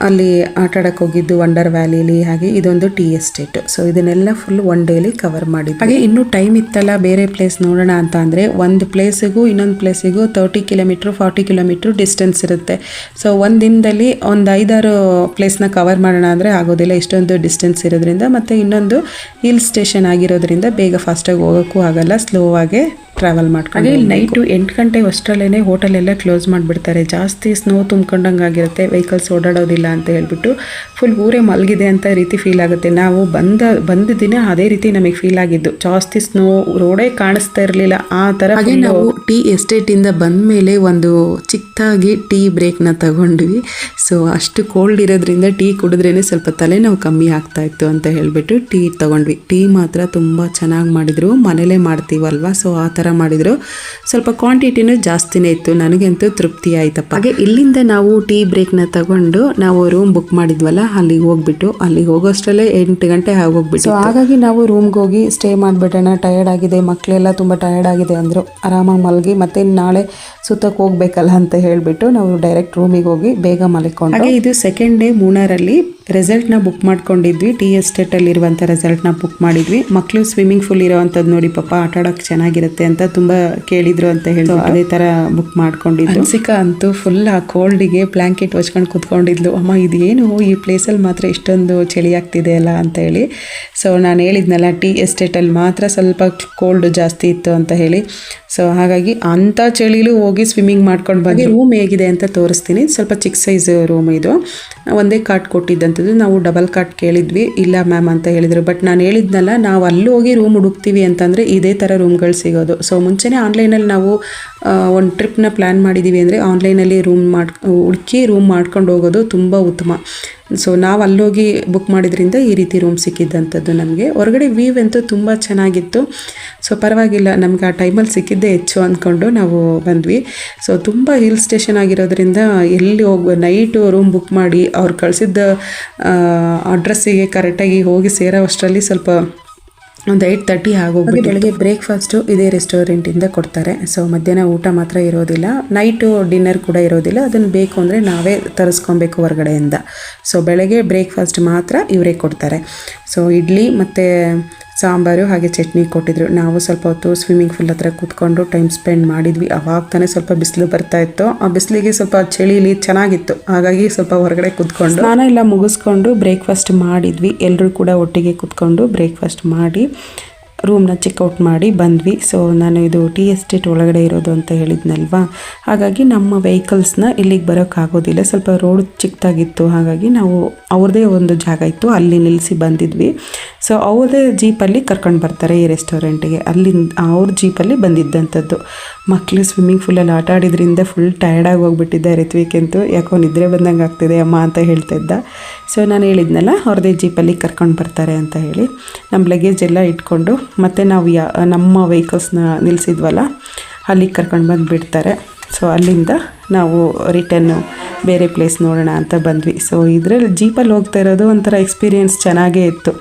ಅಲ್ಲಿ ಆಟ ಆಡೋಕ್ಕೆ ಹೋಗಿದ್ದು ವಂಡರ್ ವ್ಯಾಲಿಲಿ, ಹಾಗೆ ಇದೊಂದು ಟೀ ಎಸ್ಟೇಟು. ಸೊ ಇದನ್ನೆಲ್ಲ ಫುಲ್ 1 ಡೇಲಿ ಕವರ್ ಮಾಡಿದ್ವಿ. ಹಾಗೆ ಇನ್ನೂ ಟೈಮ್ ಇತ್ತಲ್ಲ ಬೇರೆ ಪ್ಲೇಸ್ ನೋಡೋಣ ಅಂತ ಅಂದರೆ, ಒಂದು ಪ್ಲೇಸಿಗೂ ಇನ್ನೊಂದು ಪ್ಲೇಸಿಗೂ 30 ಕಿಲೋಮೀಟ್ರ್ 40 ಕಿಲೋಮೀಟ್ರ್ ಡಿಸ್ಟೆನ್ಸ್ ಇರುತ್ತೆ. ಸೊ ಒಂದು ದಿನದಲ್ಲಿ ಒಂದು 5-6 ಪ್ಲೇಸ್ನ ಕವರ್ ಮಾಡೋಣ ಅಂದರೆ ಆಗೋದಿಲ್ಲ, ಇಷ್ಟೊಂದು ಡಿಸ್ಟೆನ್ಸ್ ಇರೋದ್ರಿಂದ. ಮತ್ತು ಇನ್ನೊಂದು ಹಿಲ್ ಸ್ಟೇಷನ್ ಆಗಿರೋದ್ರಿಂದ ಬೇಗ ಫಾಸ್ಟಾಗಿ ಹೋಗೋಕ್ಕೂ ಆಗಲ್ಲ, ಸ್ಲೋ ಆಗೇ ಟ್ರಾವೆಲ್ ಮಾಡ್ಕೊಂಡು ಹಾಗೆ ನೈಟು 8 ಗಂಟೆ ಅಷ್ಟರಲ್ಲೇ ಹೋಟೆಲ್ ಎಲ್ಲ ಕ್ಲೋಸ್ ಮಾಡಿಬಿಡ್ತಾರೆ. ಜಾಸ್ತಿ ಸ್ನೋ ತುಂಬ್ಕೊಂಡಂಗೆ ಆಗಿರುತ್ತೆ, ವೆಹಿಕಲ್ಸ್ ಓಡಾಡೋದಿಲ್ಲ ಅಂತ ಹೇಳ್ಬಿಟ್ಟು ಫುಲ್ ಊರೇ ಮಲಗಿದೆ ಅಂತ ರೀತಿ ಫೀಲ್ ಆಗುತ್ತೆ. ನಾವು ಬಂದ ದಿನ ಅದೇ ರೀತಿ ನಮಗೆ ಫೀಲ್ ಆಗಿದ್ದು, ಜಾಸ್ತಿ ಸ್ನೋ, ರೋಡೇ ಕಾಣಿಸ್ತಾ ಇರಲಿಲ್ಲ ಆ ಥರ. ಹಾಗೆ ನಾವು ಟೀ ಎಸ್ಟೇಟಿಂದ ಬಂದ ಮೇಲೆ ಒಂದು ಚಿಕ್ಕದಾಗಿ ಟೀ ಬ್ರೇಕ್ನ ತಗೊಂಡ್ವಿ. ಸೊ ಅಷ್ಟು ಕೋಲ್ಡ್ ಇರೋದ್ರಿಂದ ಟೀ ಕುಡಿದ್ರೇ ಸ್ವಲ್ಪ ತಲೆನೋವು ಕಮ್ಮಿ ಆಗ್ತಾ ಇತ್ತು ಅಂತ ಹೇಳಿಬಿಟ್ಟು ಟೀ ತಗೊಂಡ್ವಿ. ಟೀ ಮಾತ್ರ ತುಂಬ ಚೆನ್ನಾಗಿ ಮಾಡಿದ್ರು, ಮನೇಲೇ ಮಾಡ್ತೀವಲ್ವ, ಸೊ ಆ ಥರ ಮಾಡಿದ್ರು. ಸ್ವಲ್ಪ ಕ್ವಾಂಟಿಟಿನೂ ಜಾಸ್ತಿನೇ ಇತ್ತು, ನನಗಂತೂ ತೃಪ್ತಿ ಆಯ್ತಪ್ಪ. ಹಾಗೆ ಇಲ್ಲಿಂದ ನಾವು ಟೀ ಬ್ರೇಕ್ನ ತಗೊಂಡು ನಾವು ರೂಮ್ ಬುಕ್ ಮಾಡಿದ್ವಲ್ಲ, ಅಲ್ಲಿಗೆ ಹೋಗ್ಬಿಟ್ಟು ಅಲ್ಲಿಗೆ ಹೋಗೋಷ್ಟರಲ್ಲೇ 8 ಗಂಟೆ ಆಗೋಗ್ಬಿಟ್ಟು, ಸೊ ಹಾಗಾಗಿ ನಾವು ರೂಮ್ಗೆ ಹೋಗಿ ಸ್ಟೇ ಮಾಡಿಬಿಡೋಣ, ಟಯರ್ಡ್ ಆಗಿದೆ, ಮಕ್ಕಳೆಲ್ಲ ತುಂಬ ಟಯರ್ಡ್ ಆಗಿದೆ ಅಂದರು, ಆರಾಮಾಗಿ ಮಲಗಿ ಮತ್ತೆ ನಾಳೆ ಸುತ್ತಕ್ಕೆ ಹೋಗ್ಬೇಕಲ್ಲ ಅಂತ ಹೇಳಿಬಿಟ್ಟು ನಾವು ಡೈರೆಕ್ಟ್ ರೂಮಿಗೆ ಹೋಗಿ ಬೇಗ ಮಲ್ಕೊಂಡು. ಹಾಗೆ ಇದು ಸೆಕೆಂಡ್ ಡೇ ಮೂನಾರಲ್ಲಿ ರೆಸಾರ್ಟ್ನ ಬುಕ್ ಮಾಡ್ಕೊಂಡಿದ್ವಿ. ಟೀ ಎಸ್ಟೇಟಲ್ಲಿ ಇರುವಂಥ ರೆಸಾರ್ಟ್ನ ಬುಕ್ ಮಾಡಿದ್ವಿ. ಮಕ್ಕಳು ಸ್ವಿಮ್ಮಿಂಗ್ ಫೂಲ್ ಇರೋವಂಥದ್ದು ನೋಡಿ ಪಾಪ ಆಟ ಆಡೋಕ್ಕೆ ಚೆನ್ನಾಗಿರುತ್ತೆ ಅಂತ ತುಂಬ ಕೇಳಿದ್ರು ಅಂತ ಹೇಳಿ ಅದೇ ಥರ ಬುಕ್ ಮಾಡ್ಕೊಂಡಿದ್ದು. ಹನ್ಸಿಕಾ ಅಂತೂ ಫುಲ್ ಆ ಕೋಲ್ಡಿಗೆ ಬ್ಲ್ಯಾಂಕೆಟ್ ಹೊಚ್ಕೊಂಡು ಕುತ್ಕೊಂಡಿದ್ಲು. ಅಮ್ಮ ಇದೇನು ಈ ಪ್ಲೇಸಲ್ಲಿ ಮಾತ್ರ ಇಷ್ಟೊಂದು ಚಳಿ ಆಗ್ತಿದೆ ಅಲ್ಲ ಅಂತ ಹೇಳಿ. ಸೊ ನಾನು ಹೇಳಿದ್ನಲ್ಲ ಟೀ ಎಸ್ಟೇಟಲ್ಲಿ ಮಾತ್ರ ಸ್ವಲ್ಪ ಕೋಲ್ಡ್ ಜಾಸ್ತಿ ಇತ್ತು ಅಂತ ಹೇಳಿ. ಸೊ ಹಾಗಾಗಿ ಅಂಥ ಚಳಿಲೂ ಹೋಗಿ ಸ್ವಿಮ್ಮಿಂಗ್ ಮಾಡ್ಕೊಂಡು ಬಂದು ರೂಮ್ ಹೇಗಿದೆ ಅಂತ ತೋರಿಸ್ತೀನಿ. ಸ್ವಲ್ಪ ಚಿಕ್ಕ ಸೈಜ್ ರೂಮ್ ಇದು, ಒಂದೇ ಕಾಟ್ ಕೊಟ್ಟಿದ್ದಂಥದ್ದು. ನಾವು ಡಬಲ್ ಕಾಟ್ ಕೇಳಿದ್ವಿ, ಇಲ್ಲ ಮ್ಯಾಮ್ ಅಂತ ಹೇಳಿದರು. ಬಟ್ ನಾನು ಹೇಳಿದ್ನಲ್ಲ, ನಾವು ಅಲ್ಲಿ ಹೋಗಿ ರೂಮ್ ಹುಡುಕ್ತೀವಿ ಅಂತಂದರೆ ಇದೇ ಥರ ರೂಮ್ಗಳು ಸಿಗೋದು. ಸೊ ಮುಂಚೆನೇ ಆನ್ಲೈನಲ್ಲಿ ನಾವು ಒಂದು ಟ್ರಿಪ್ನ ಪ್ಲ್ಯಾನ್ ಮಾಡಿದ್ದೀವಿ ಅಂದರೆ ಆನ್ಲೈನಲ್ಲಿ ಹುಡುಕಿ ರೂಮ್ ಮಾಡ್ಕೊಂಡು ಹೋಗೋದು ತುಂಬ ಉತ್ತಮ. ಸೊ ನಾವು ಅಲ್ಲೋಗಿ ಬುಕ್ ಮಾಡಿದ್ರಿಂದ ಈ ರೀತಿ ರೂಮ್ ಸಿಕ್ಕಿದ್ದಂಥದ್ದು ನಮಗೆ. ಹೊರಗಡೆ ವ್ಯೂ ಅಂತೂ ತುಂಬ ಚೆನ್ನಾಗಿತ್ತು. ಸೊ ಪರವಾಗಿಲ್ಲ, ನಮ್ಗೆ ಆ ಟೈಮಲ್ಲಿ ಸಿಕ್ಕಿದ್ದೇ ಹೆಚ್ಚು ಅಂದ್ಕೊಂಡು ನಾವು ಬಂದ್ವಿ. ಸೊ ತುಂಬ ಹಿಲ್ ಸ್ಟೇಷನ್ ಆಗಿರೋದ್ರಿಂದ ಎಲ್ಲಿ ನೈಟು ರೂಮ್ ಬುಕ್ ಮಾಡಿ ಅವ್ರು ಕಳಿಸಿದ್ದ ಅಡ್ರೆಸ್ಸಿಗೆ ಕರೆಕ್ಟಾಗಿ ಹೋಗಿ ಸೇರೋ ಅಷ್ಟರಲ್ಲಿ ಸ್ವಲ್ಪ ಒಂದು 8:30 ಆಗೋಗ್ಬಿಟ್ಟು. ಬೆಳಗ್ಗೆ ಬ್ರೇಕ್ಫಾಸ್ಟು ಇದೇ ರೆಸ್ಟೋರೆಂಟಿಂದ ಕೊಡ್ತಾರೆ. ಸೊ ಮಧ್ಯಾಹ್ನ ಊಟ ಮಾತ್ರ ಇರೋದಿಲ್ಲ, ನೈಟು ಡಿನ್ನರ್ ಕೂಡ ಇರೋದಿಲ್ಲ. ಅದನ್ನು ಬೇಕು ಅಂದರೆ ನಾವೇ ತರಿಸ್ಕೊಬೇಕು ಹೊರಗಡೆಯಿಂದ. ಸೊ ಬೆಳಗ್ಗೆ ಬ್ರೇಕ್ಫಾಸ್ಟ್ ಮಾತ್ರ ಇವರೇ ಕೊಡ್ತಾರೆ. ಸೊ ಇಡ್ಲಿ ಮತ್ತು ಸಾಂಬಾರು ಹಾಗೆ ಚಟ್ನಿ ಕೊಟ್ಟಿದ್ರು. ನಾವು ಸ್ವಲ್ಪ ಹೊತ್ತು ಸ್ವಿಮ್ಮಿಂಗ್ ಫೂಲ್ ಹತ್ರ ಕೂತ್ಕೊಂಡು ಟೈಮ್ ಸ್ಪೆಂಡ್ ಮಾಡಿದ್ವಿ. ಅವಾಗ ತಾನೇ ಸ್ವಲ್ಪ ಬಿಸಿಲು ಬರ್ತಾಯಿತ್ತು. ಆ ಬಿಸಿಲಿಗೆ ಸ್ವಲ್ಪ ಚಳಿಲಿ ಚೆನ್ನಾಗಿತ್ತು, ಹಾಗಾಗಿ ಸ್ವಲ್ಪ ಹೊರಗಡೆ ಕೂತ್ಕೊಂಡು ಸ್ನಾನ ಎಲ್ಲ ಮುಗಿಸ್ಕೊಂಡು ಬ್ರೇಕ್ಫಾಸ್ಟ್ ಮಾಡಿದ್ವಿ. ಎಲ್ಲರೂ ಕೂಡ ಒಟ್ಟಿಗೆ ಕೂತ್ಕೊಂಡು ಬ್ರೇಕ್ಫಾಸ್ಟ್ ಮಾಡಿ ರೂಮ್ನ ಚೆಕ್ಔಟ್ ಮಾಡಿ ಬಂದ್ವಿ. ಸೊ ನಾನು ಇದು ಟೀ ಎಸ್ಟೇಟ್ ಒಳಗಡೆ ಇರೋದು ಅಂತ ಹೇಳಿದ್ನಲ್ವಾ, ಹಾಗಾಗಿ ನಮ್ಮ ವೆಹಿಕಲ್ಸ್ನ ಇಲ್ಲಿಗೆ ಬರೋಕ್ಕಾಗೋದಿಲ್ಲ. ಸ್ವಲ್ಪ ರೋಡ್ ಚಿಕ್ಕದಾಗಿತ್ತು, ಹಾಗಾಗಿ ನಾವು ಅವ್ರದ್ದೇ ಒಂದು ಜಾಗ ಇತ್ತು, ಅಲ್ಲಿ ನಿಲ್ಲಿಸಿ ಬಂದಿದ್ವಿ. ಸೊ ಅವ್ರದ್ದೇ ಜೀಪಲ್ಲಿ ಕರ್ಕೊಂಡು ಬರ್ತಾರೆ ಈ ರೆಸ್ಟೋರೆಂಟಿಗೆ. ಅಲ್ಲಿಂದ ಅವ್ರ ಜೀಪಲ್ಲಿ ಬಂದಿದ್ದಂಥದ್ದು. ಮಕ್ಕಳು ಸ್ವಿಮ್ಮಿಂಗ್ ಫೂಲಲ್ಲಿ ಆಟ ಆಡಿದ್ರಿಂದ ಫುಲ್ ಟಯರ್ಡಾಗಿ ಹೋಗ್ಬಿಟ್ಟಿದ್ದೆ. ರಿತ್ವಿಕಂತೂ ಯಾಕೋ ನಿದ್ರೆ ಬಂದಂಗೆ ಆಗ್ತಿದೆ ಅಮ್ಮ ಅಂತ ಹೇಳ್ತಾ ಇದ್ದ. ಸೊ ನಾನು ಹೇಳಿದ್ನಲ್ಲ ಅವ್ರದ್ದೇ ಜೀಪಲ್ಲಿ ಕರ್ಕೊಂಡು ಬರ್ತಾರೆ ಅಂತ ಹೇಳಿ. ನಮ್ಮ ಲಗೇಜ್ ಎಲ್ಲ ಇಟ್ಕೊಂಡು ಮತ್ತು ನಾವು ನಮ್ಮ ವೆಹಿಕಲ್ಸ್ನ ನಿಲ್ಲಿಸಿದ್ವಲ್ಲ ಅಲ್ಲಿಗೆ ಕರ್ಕೊಂಡು ಬಂದು ಬಿಡ್ತಾರೆ. ಸೊ ಅಲ್ಲಿಂದ ನಾವು ರಿಟರ್ನು ಬೇರೆ ಪ್ಲೇಸ್ ನೋಡೋಣ ಅಂತ ಬಂದ್ವಿ. ಸೊ ಇದರಲ್ಲಿ ಜೀಪಲ್ಲಿ ಹೋಗ್ತಾ ಇರೋದು ಒಂಥರ ಎಕ್ಸ್ಪೀರಿಯೆನ್ಸ್ ಚೆನ್ನಾಗೇ ಇತ್ತು.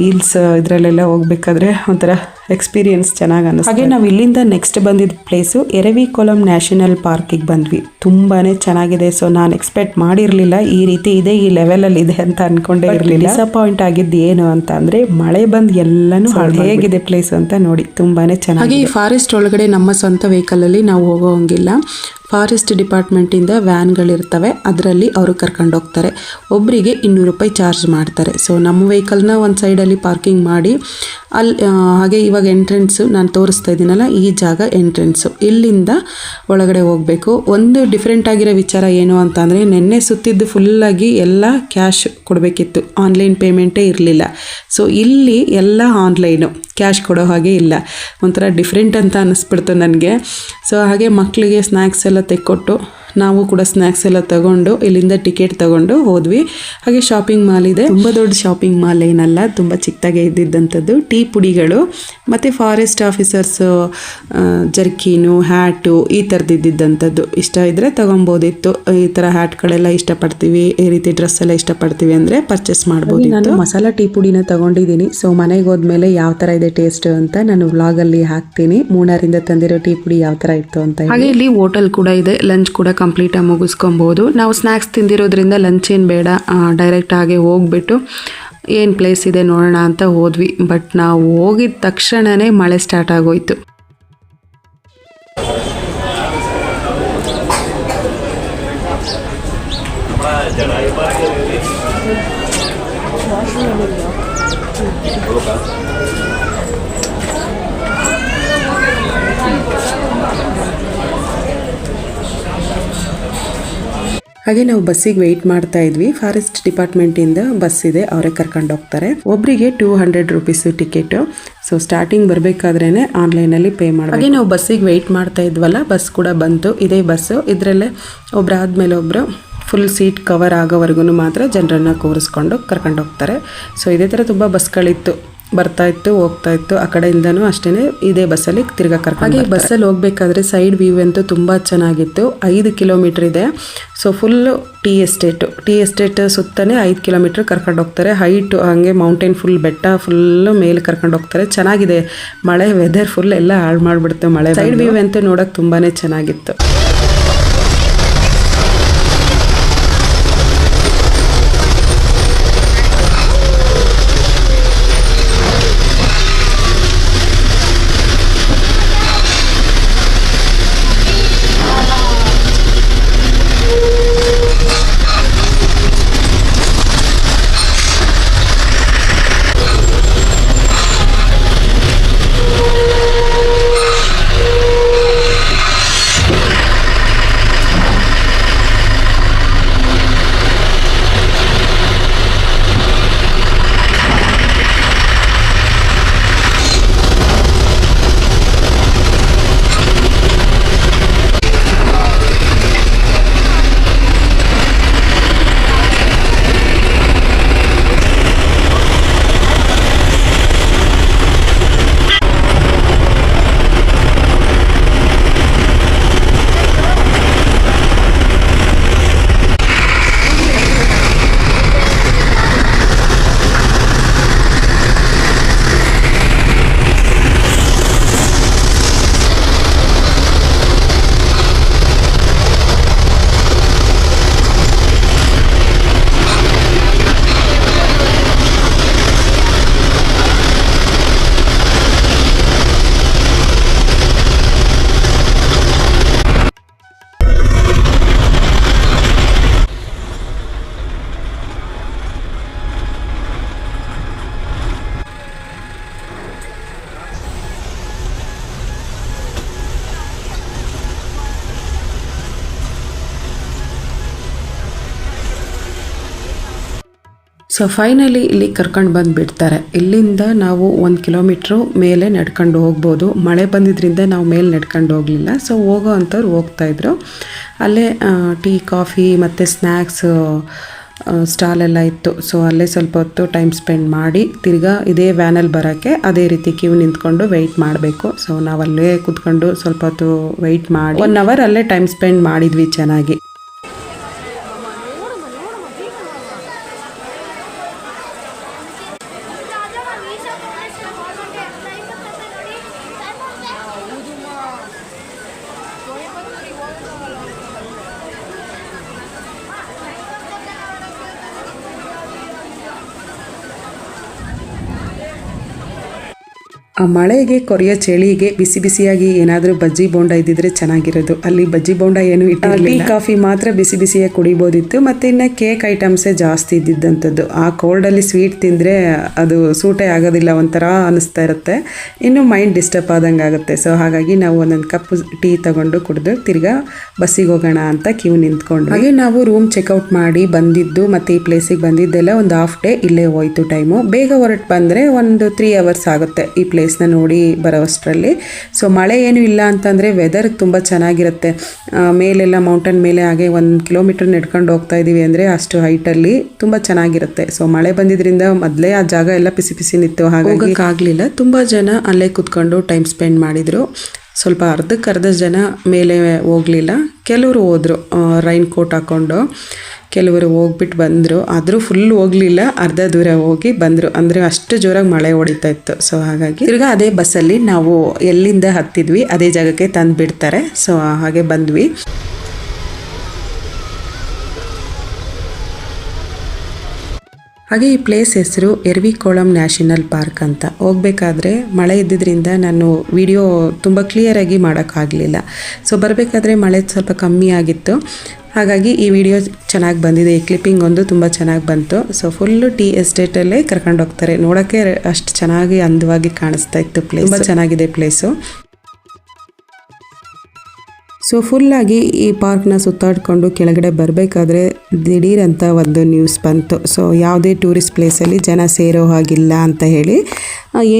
ಹಿಲ್ಸ್ ಇದರಲ್ಲೆಲ್ಲ ಹೋಗ್ಬೇಕಾದ್ರೆ ಒಂಥರ ಎಕ್ಸ್ಪೀರಿಯೆನ್ಸ್ ಚೆನ್ನಾಗಿ ಅನ್ನಿಸ್ತು. ಹಾಗೆ ನಾವು ಇಲ್ಲಿಂದ ನೆಕ್ಸ್ಟ್ ಬಂದಿದ್ದ ಪ್ಲೇಸು ಎರವಿಕುಲಂ ನ್ಯಾಷನಲ್ ಪಾರ್ಕಿಗೆ ಬಂದ್ವಿ. ತುಂಬಾ ಚೆನ್ನಾಗಿದೆ. ಸೊ ನಾನು ಎಕ್ಸ್ಪೆಕ್ಟ್ ಮಾಡಿರಲಿಲ್ಲ ಈ ರೀತಿ ಇದೆ, ಈ ಲೆವೆಲಲ್ಲಿ ಇದೆ ಅಂತ ಅಂದ್ಕೊಂಡೇ ಇರಲಿಲ್ಲ. ಡಿಸಪಾಯಿಂಟ್ ಆಗಿದ್ದು ಏನು ಅಂತ ಅಂದರೆ ಮಳೆ ಬಂದು ಎಲ್ಲನೂ ಹೇಗಿದೆ ಪ್ಲೇಸ್ ಅಂತ ನೋಡಿ ತುಂಬಾ ಚೆನ್ನಾಗಿ. ಹಾಗೆ ಈ ಫಾರೆಸ್ಟ್ ಒಳಗಡೆ ನಮ್ಮ ಸ್ವಂತ ವೆಹಿಕಲಲ್ಲಿ ನಾವು ಹೋಗೋಂಗಿಲ್ಲ. ಫಾರೆಸ್ಟ್ ಡಿಪಾರ್ಟ್ಮೆಂಟಿಂದ ವ್ಯಾನ್ಗಳಿರ್ತವೆ, ಅದರಲ್ಲಿ ಅವರು ಕರ್ಕೊಂಡು ಹೋಗ್ತಾರೆ. ಒಬ್ಬರಿಗೆ 200 ರೂಪಾಯಿ ಚಾರ್ಜ್ ಮಾಡ್ತಾರೆ. ಸೊ ನಮ್ಮ ವೆಹಿಕಲ್ನ ಒಂದು ಸೈಡಲ್ಲಿ ಪಾರ್ಕಿಂಗ್ ಮಾಡಿ ಅಲ್ಲಿ ಹಾಗೆ ಇವಾಗ ಎಂಟ್ರೆನ್ಸು ನಾನು ತೋರಿಸ್ತಾ ಇದ್ದೀನಲ್ಲ, ಈ ಜಾಗ ಎಂಟ್ರೆನ್ಸು. ಇಲ್ಲಿಂದ ಒಳಗಡೆ ಹೋಗಬೇಕು. ಒಂದು ಡಿಫ್ರೆಂಟ್ ಆಗಿರೋ ವಿಚಾರ ಏನು ಅಂತ ಅಂದರೆ, ನೆನ್ನೆ ಸುತ್ತಿದ್ದು ಫುಲ್ಲಾಗಿ ಎಲ್ಲ ಕ್ಯಾಶ್ ಕೊಡಬೇಕಿತ್ತು, ಆನ್ಲೈನ್ ಪೇಮೆಂಟೇ ಇರಲಿಲ್ಲ. ಸೊ ಇಲ್ಲಿ ಎಲ್ಲ ಆನ್ಲೈನು, ಕ್ಯಾಶ್ ಕೊಡೋ ಹಾಗೆ ಇಲ್ಲ. ಒಂಥರ ಡಿಫ್ರೆಂಟ್ ಅಂತ ಅನ್ನಿಸ್ಬಿಡ್ತು ನನಗೆ. ಸೊ ಹಾಗೆ ಮಕ್ಕಳಿಗೆ ಸ್ನ್ಯಾಕ್ಸ್ ಎಲ್ಲ ತೆಕ್ಕೊಟ್ಟು ನಾವು ಕೂಡ ಸ್ನ್ಯಾಕ್ಸ್ ಎಲ್ಲ ತಗೊಂಡು ಇಲ್ಲಿಂದ ಟಿಕೆಟ್ ತಗೊಂಡು ಹೋದ್ವಿ. ಹಾಗೆ ಶಾಪಿಂಗ್ ಮಾಲ್ ಇದೆ, ತುಂಬ ದೊಡ್ಡ ಶಾಪಿಂಗ್ ಮಾಲ್ ಏನಲ್ಲ, ತುಂಬ ಚಿಕ್ಕದಾಗೆ ಇದ್ದಿದ್ದಂಥದ್ದು. ಟೀ ಪುಡಿಗಳು ಮತ್ತು ಫಾರೆಸ್ಟ್ ಆಫೀಸರ್ಸು ಜರ್ಕಿನು, ಹ್ಯಾಟು ಈ ಥರದ್ದು ಇದ್ದಿದ್ದಂಥದ್ದು. ಇಷ್ಟ ಇದ್ದರೆ ತೊಗೊಬೋದಿತ್ತು. ಈ ಥರ ಹ್ಯಾಟ್ಗಳೆಲ್ಲ ಇಷ್ಟಪಡ್ತೀವಿ, ಈ ರೀತಿ ಡ್ರೆಸ್ ಎಲ್ಲ ಇಷ್ಟಪಡ್ತೀವಿ ಅಂದರೆ ಪರ್ಚೇಸ್ ಮಾಡ್ಬೋದು. ನಾನು ಮಸಾಲ ಟೀ ಪುಡಿನ ತೊಗೊಂಡಿದ್ದೀನಿ. ಸೊ ಮನೆಗೆ ಹೋದ್ಮೇಲೆ ಯಾವ ಥರ ಇದೆ ಟೇಸ್ಟ್ ಅಂತ ನಾನು ವ್ಲಾಗಲ್ಲಿ ಹಾಕ್ತೀನಿ, ಮೂನಾರಿಂದ ತಂದಿರೋ ಟೀ ಪುಡಿ ಯಾವ ಥರ ಇತ್ತು ಅಂತ. ಹಾಗೆ ಇಲ್ಲಿ ಹೋಟೆಲ್ ಕೂಡ ಇದೆ, ಲಂಚ್ ಕೂಡ ಕಂಪ್ಲೀಟಾಗಿ ಮುಗಿಸ್ಕೊಬೋದು. ನಾವು ಸ್ನ್ಯಾಕ್ಸ್ ತಿಂದಿರೋದ್ರಿಂದ ಲಂಚ್ ಏನು ಬೇಡ, ಡೈರೆಕ್ಟ್ ಆಗಿ ಹೋಗ್ಬಿಟ್ಟು ಏನು ಪ್ಲೇಸ್ ಇದೆ ನೋಡೋಣ ಅಂತ ಹೋದ್ವಿ. ಬಟ್ ನಾವು ಹೋಗಿದ ತಕ್ಷಣವೇ ಮಳೆ ಸ್ಟಾರ್ಟ್ ಆಗೋಯ್ತು. ಹಾಗೆ ನಾವು ಬಸ್ಸಿಗೆ ವೆಯ್ಟ್ ಮಾಡ್ತಾ ಇದ್ವಿ. ಫಾರೆಸ್ಟ್ ಡಿಪಾರ್ಟ್ಮೆಂಟಿಂದ ಬಸ್ ಇದೆ, ಅವರೇ ಕರ್ಕೊಂಡು ಹೋಗ್ತಾರೆ. ಒಬ್ಬರಿಗೆ 200 ರುಪೀಸ್ ಟಿಕೆಟು. ಸೊ ಸ್ಟಾರ್ಟಿಂಗ್ ಬರಬೇಕಾದ್ರೇ ಆನ್ಲೈನಲ್ಲಿ ಪೇ ಮಾಡಿ. ಹಾಗೆ ನಾವು ಬಸ್ಸಿಗೆ ವೆಯ್ಟ್ ಮಾಡ್ತಾ ಇದ್ವಲ್ಲ, ಬಸ್ ಕೂಡ ಬಂತು. ಇದೇ ಬಸ್ಸು. ಇದರಲ್ಲೇ ಒಬ್ಬರಾದ್ಮೇಲೆ ಒಬ್ಬರು ಫುಲ್ ಸೀಟ್ ಕವರ್ ಆಗೋವರೆಗೂ ಮಾತ್ರ ಜನರನ್ನು ಕೂರಿಸ್ಕೊಂಡು ಕರ್ಕೊಂಡು ಹೋಗ್ತಾರೆ. ಸೊ ಇದೇ ಥರ ತುಂಬ ಬಸ್ಗಳಿತ್ತು, ಬರ್ತಾ ಇತ್ತು, ಹೋಗ್ತಾ ಇತ್ತು. ಆ ಕಡೆಯಿಂದನೂ ಅಷ್ಟೇ ಇದೇ ಬಸ್ಸಲ್ಲಿ ತಿರ್ಗಾ ಕರ್ಕೊಂಡು. ಹಾಗೆ ಬಸ್ಸಲ್ಲಿ ಹೋಗ್ಬೇಕಾದ್ರೆ ಸೈಡ್ ವ್ಯೂ ಅಂತೂ ತುಂಬ ಚೆನ್ನಾಗಿತ್ತು. 5 ಕಿಲೋಮೀಟ್ರ್ ಇದೆ. ಸೊ ಫುಲ್ಲು ಟೀ ಎಸ್ಟೇಟ್ ಸುತ್ತನೇ 5 ಕಿಲೋಮೀಟ್ರ್ ಕರ್ಕೊಂಡು ಹೋಗ್ತಾರೆ. ಹೈಟು ಹಾಗೆ ಮೌಂಟೇನ್ ಫುಲ್ ಬೆಟ್ಟ ಫುಲ್ಲು ಮೇಲೆ ಕರ್ಕೊಂಡು ಹೋಗ್ತಾರೆ. ಚೆನ್ನಾಗಿದೆ. ಮಳೆ ವೆದರ್ ಫುಲ್ ಎಲ್ಲ ಹಾಳು ಮಾಡಿಬಿಡುತ್ತೆ ಮಳೆ. ಸೈಡ್ ವ್ಯೂ ಅಂತೂ ನೋಡೋಕೆ ತುಂಬಾ ಚೆನ್ನಾಗಿತ್ತು. ಸೊ ಫೈನಲಿ ಇಲ್ಲಿ ಕರ್ಕೊಂಡು ಬಂದು ಬಿಡ್ತಾರೆ. ಇಲ್ಲಿಂದ ನಾವು 1 ಕಿಲೋಮೀಟ್ರು ಮೇಲೆ ನಡ್ಕೊಂಡು ಹೋಗ್ಬೋದು. ಮಳೆ ಬಂದಿದ್ದರಿಂದ ನಾವು ಮೇಲೆ ನಡ್ಕೊಂಡು ಹೋಗಲಿಲ್ಲ. ಸೊ ಹೋಗೋ ಅಂಥವ್ರು ಹೋಗ್ತಾಯಿದ್ರು. ಅಲ್ಲೇ ಟೀ ಕಾಫಿ ಮತ್ತು ಸ್ನ್ಯಾಕ್ಸು ಸ್ಟಾಲೆಲ್ಲ ಇತ್ತು. ಸೊ ಅಲ್ಲೇ ಸ್ವಲ್ಪ ಹೊತ್ತು ಟೈಮ್ ಸ್ಪೆಂಡ್ ಮಾಡಿ ತಿರ್ಗಾ ಇದೇ ವ್ಯಾನಲ್ಲಿ ಬರೋಕ್ಕೆ ಅದೇ ರೀತಿ ಕ್ಯೂ ನಿಂತ್ಕೊಂಡು ವೆಯ್ಟ್ ಮಾಡಬೇಕು. ಸೊ ನಾವು ಅಲ್ಲೇ ಕೂತ್ಕೊಂಡು ಸ್ವಲ್ಪ ಹೊತ್ತು ವೆಯ್ಟ್ ಮಾಡಿ 1 ಅವರ್ ಅಲ್ಲೇ ಟೈಮ್ ಸ್ಪೆಂಡ್ ಮಾಡಿದ್ವಿ ಚೆನ್ನಾಗಿ. ಆ ಮಳೆಗೆ ಕೊರೆಯೋ ಚಳಿಗೆ ಬಿಸಿ ಬಿಸಿಯಾಗಿ ಏನಾದರೂ ಬಜ್ಜಿ ಬೋಂಡ ಇದ್ದಿದ್ರೆ ಚೆನ್ನಾಗಿರೋದು. ಅಲ್ಲಿ ಬಜ್ಜಿ ಬೋಂಡ ಏನು ಇಟ್ಟಿರಲಿಲ್ಲ. ಟೀ ಕಾಫಿ ಮಾತ್ರ ಬಿಸಿ ಬಿಸಿಯಾಗಿ ಕುಡಿಬೋದಿತ್ತು. ಮತ್ತು ಇನ್ನು ಕೇಕ್ ಐಟಮ್ಸೇ ಜಾಸ್ತಿ ಇದ್ದಿದ್ದಂಥದ್ದು. ಆ ಕೋಲ್ಡಲ್ಲಿ ಸ್ವೀಟ್ ತಿಂದರೆ ಅದು ಸೂಟೇ ಆಗೋದಿಲ್ಲ, ಒಂಥರ ಅನ್ನಿಸ್ತಾ ಇರುತ್ತೆ. ಇನ್ನು ಮೈಂಡ್ ಡಿಸ್ಟರ್ಬ್ ಆದಂಗೆ ಆಗುತ್ತೆ. ಸೊ ಹಾಗಾಗಿ ನಾವು ಒಂದೊಂದು ಕಪ್ ಟೀ ತಗೊಂಡು ಕುಡಿದು ತಿರ್ಗಾ ಬಸ್ಸಿಗೆ ಹೋಗೋಣ ಅಂತ ಕ್ಯೂ ನಿಂತ್ಕೊಂಡು. ಹಾಗೆ ನಾವು ರೂಮ್ ಚೆಕ್ಔಟ್ ಮಾಡಿ ಬಂದಿದ್ದು ಮತ್ತು ಈ ಪ್ಲೇಸಿಗೆ ಬಂದಿದ್ದೆಲ್ಲ ಒಂದು ಹಾಫ್ ಡೇ ಇಲ್ಲೇ ಹೋಯ್ತು ಟೈಮು. ಬೇಗ ಹೊರಟು ಬಂದರೆ ಒಂದು 3 ಅವರ್ಸ್ ಆಗುತ್ತೆ ಈ ಪ್ಲೇಸ್ನ ನೋಡಿ ಬರೋವಷ್ಟರಲ್ಲಿ. ಸೊ ಮಳೆ ಏನೂ ಇಲ್ಲ ಅಂತಂದರೆ ವೆದರ್ ತುಂಬ ಚೆನ್ನಾಗಿರುತ್ತೆ. ಮೇಲೆಲ್ಲ ಮೌಂಟೇನ್ ಮೇಲೆ ಹಾಗೆ 1 ಕಿಲೋಮೀಟರ್ ನಡ್ಕೊಂಡು ಹೋಗ್ತಾ ಇದ್ದೀವಿ ಅಂದರೆ ಅಷ್ಟು ಹೈಟಲ್ಲಿ ತುಂಬ ಚೆನ್ನಾಗಿರುತ್ತೆ. ಸೊ ಮಳೆ ಬಂದಿದ್ದರಿಂದ ಮೊದಲೇ ಆ ಜಾಗ ಎಲ್ಲ ಪಿಸಿ ಪಿಸಿ ನಿತ್ತು, ಹಾಗಾಗಿ ಹೋಗೋಕ್ಕಾಗಲಿಲ್ಲ. ತುಂಬ ಜನ ಅಲ್ಲೇ ಕೂತ್ಕೊಂಡು ಟೈಮ್ ಸ್ಪೆಂಡ್ ಮಾಡಿದರು. ಸ್ವಲ್ಪ ಅರ್ಧ ಜನ ಮೇಲೆ ಹೋಗಲಿಲ್ಲ. ಕೆಲವರು ಹೋದರು ರೈನ್ ಕೋಟ್ ಹಾಕ್ಕೊಂಡು, ಕೆಲವರು ಹೋಗ್ಬಿಟ್ಟು ಬಂದರು. ಆದರೂ ಫುಲ್ ಹೋಗಲಿಲ್ಲ, ಅರ್ಧ ದೂರ ಹೋಗಿ ಬಂದರು. ಅಂದರೆ ಅಷ್ಟು ಜೋರಾಗಿ ಮಳೆ ಹೊಡಿತಾ ಇತ್ತು. ಸೊ ಹಾಗಾಗಿ ತಿರ್ಗಾ ಅದೇ ಬಸ್ಸಲ್ಲಿ ನಾವು ಎಲ್ಲಿಂದ ಹತ್ತಿದ್ವಿ ಅದೇ ಜಾಗಕ್ಕೆ ತಂದು ಬಿಡ್ತಾರೆ. ಸೊ ಹಾಗೆ ಬಂದ್ವಿ. ಹಾಗೆ ಈ ಪ್ಲೇಸ್ ಹೆಸರು ಎರ್ವಿಕೋಳಂ ನ್ಯಾಷನಲ್ ಪಾರ್ಕ್ ಅಂತ. ಹೋಗಬೇಕಾದ್ರೆ ಮಳೆ ಇದ್ದಿದ್ದರಿಂದ ನಾನು ವಿಡಿಯೋ ತುಂಬ ಕ್ಲಿಯರಾಗಿ ಮಾಡೋಕ್ಕಾಗಲಿಲ್ಲ. ಸೊ ಬರಬೇಕಾದ್ರೆ ಮಳೆ ಸ್ವಲ್ಪ ಕಮ್ಮಿ ಆಗಿತ್ತು, ಹಾಗಾಗಿ ಈ ವಿಡಿಯೋ ಚೆನ್ನಾಗಿ ಬಂದಿದೆ. ಈ ಕ್ಲಿಪ್ಪಿಂಗ್ ಒಂದು ತುಂಬ ಚೆನ್ನಾಗಿ ಬಂತು. ಸೊ ಫುಲ್ಲು ಟೀ ಎಸ್ಟೇಟಲ್ಲೇ ಕರ್ಕೊಂಡು ಹೋಗ್ತಾರೆ. ನೋಡೋಕ್ಕೆ ಅಷ್ಟು ಚೆನ್ನಾಗಿ ಅಂದವಾಗಿ ಕಾಣಿಸ್ತಾ ಇತ್ತು ಪ್ಲೇಸ್. ತುಂಬ ಚೆನ್ನಾಗಿದೆ ಪ್ಲೇಸು. ಸೊ ಫುಲ್ಲಾಗಿ ಈ ಪಾರ್ಕ್ನ ಸುತ್ತಾಡಿಕೊಂಡು ಕೆಳಗಡೆ ಬರಬೇಕಾದ್ರೆ ದಿಢೀರಂತ ಒಂದು ನ್ಯೂಸ್ ಬಂತು. ಸೊ ಯಾವುದೇ ಟೂರಿಸ್ಟ್ ಪ್ಲೇಸಲ್ಲಿ ಜನ ಸೇರೋ ಹಾಗಿಲ್ಲ ಅಂತ ಹೇಳಿ,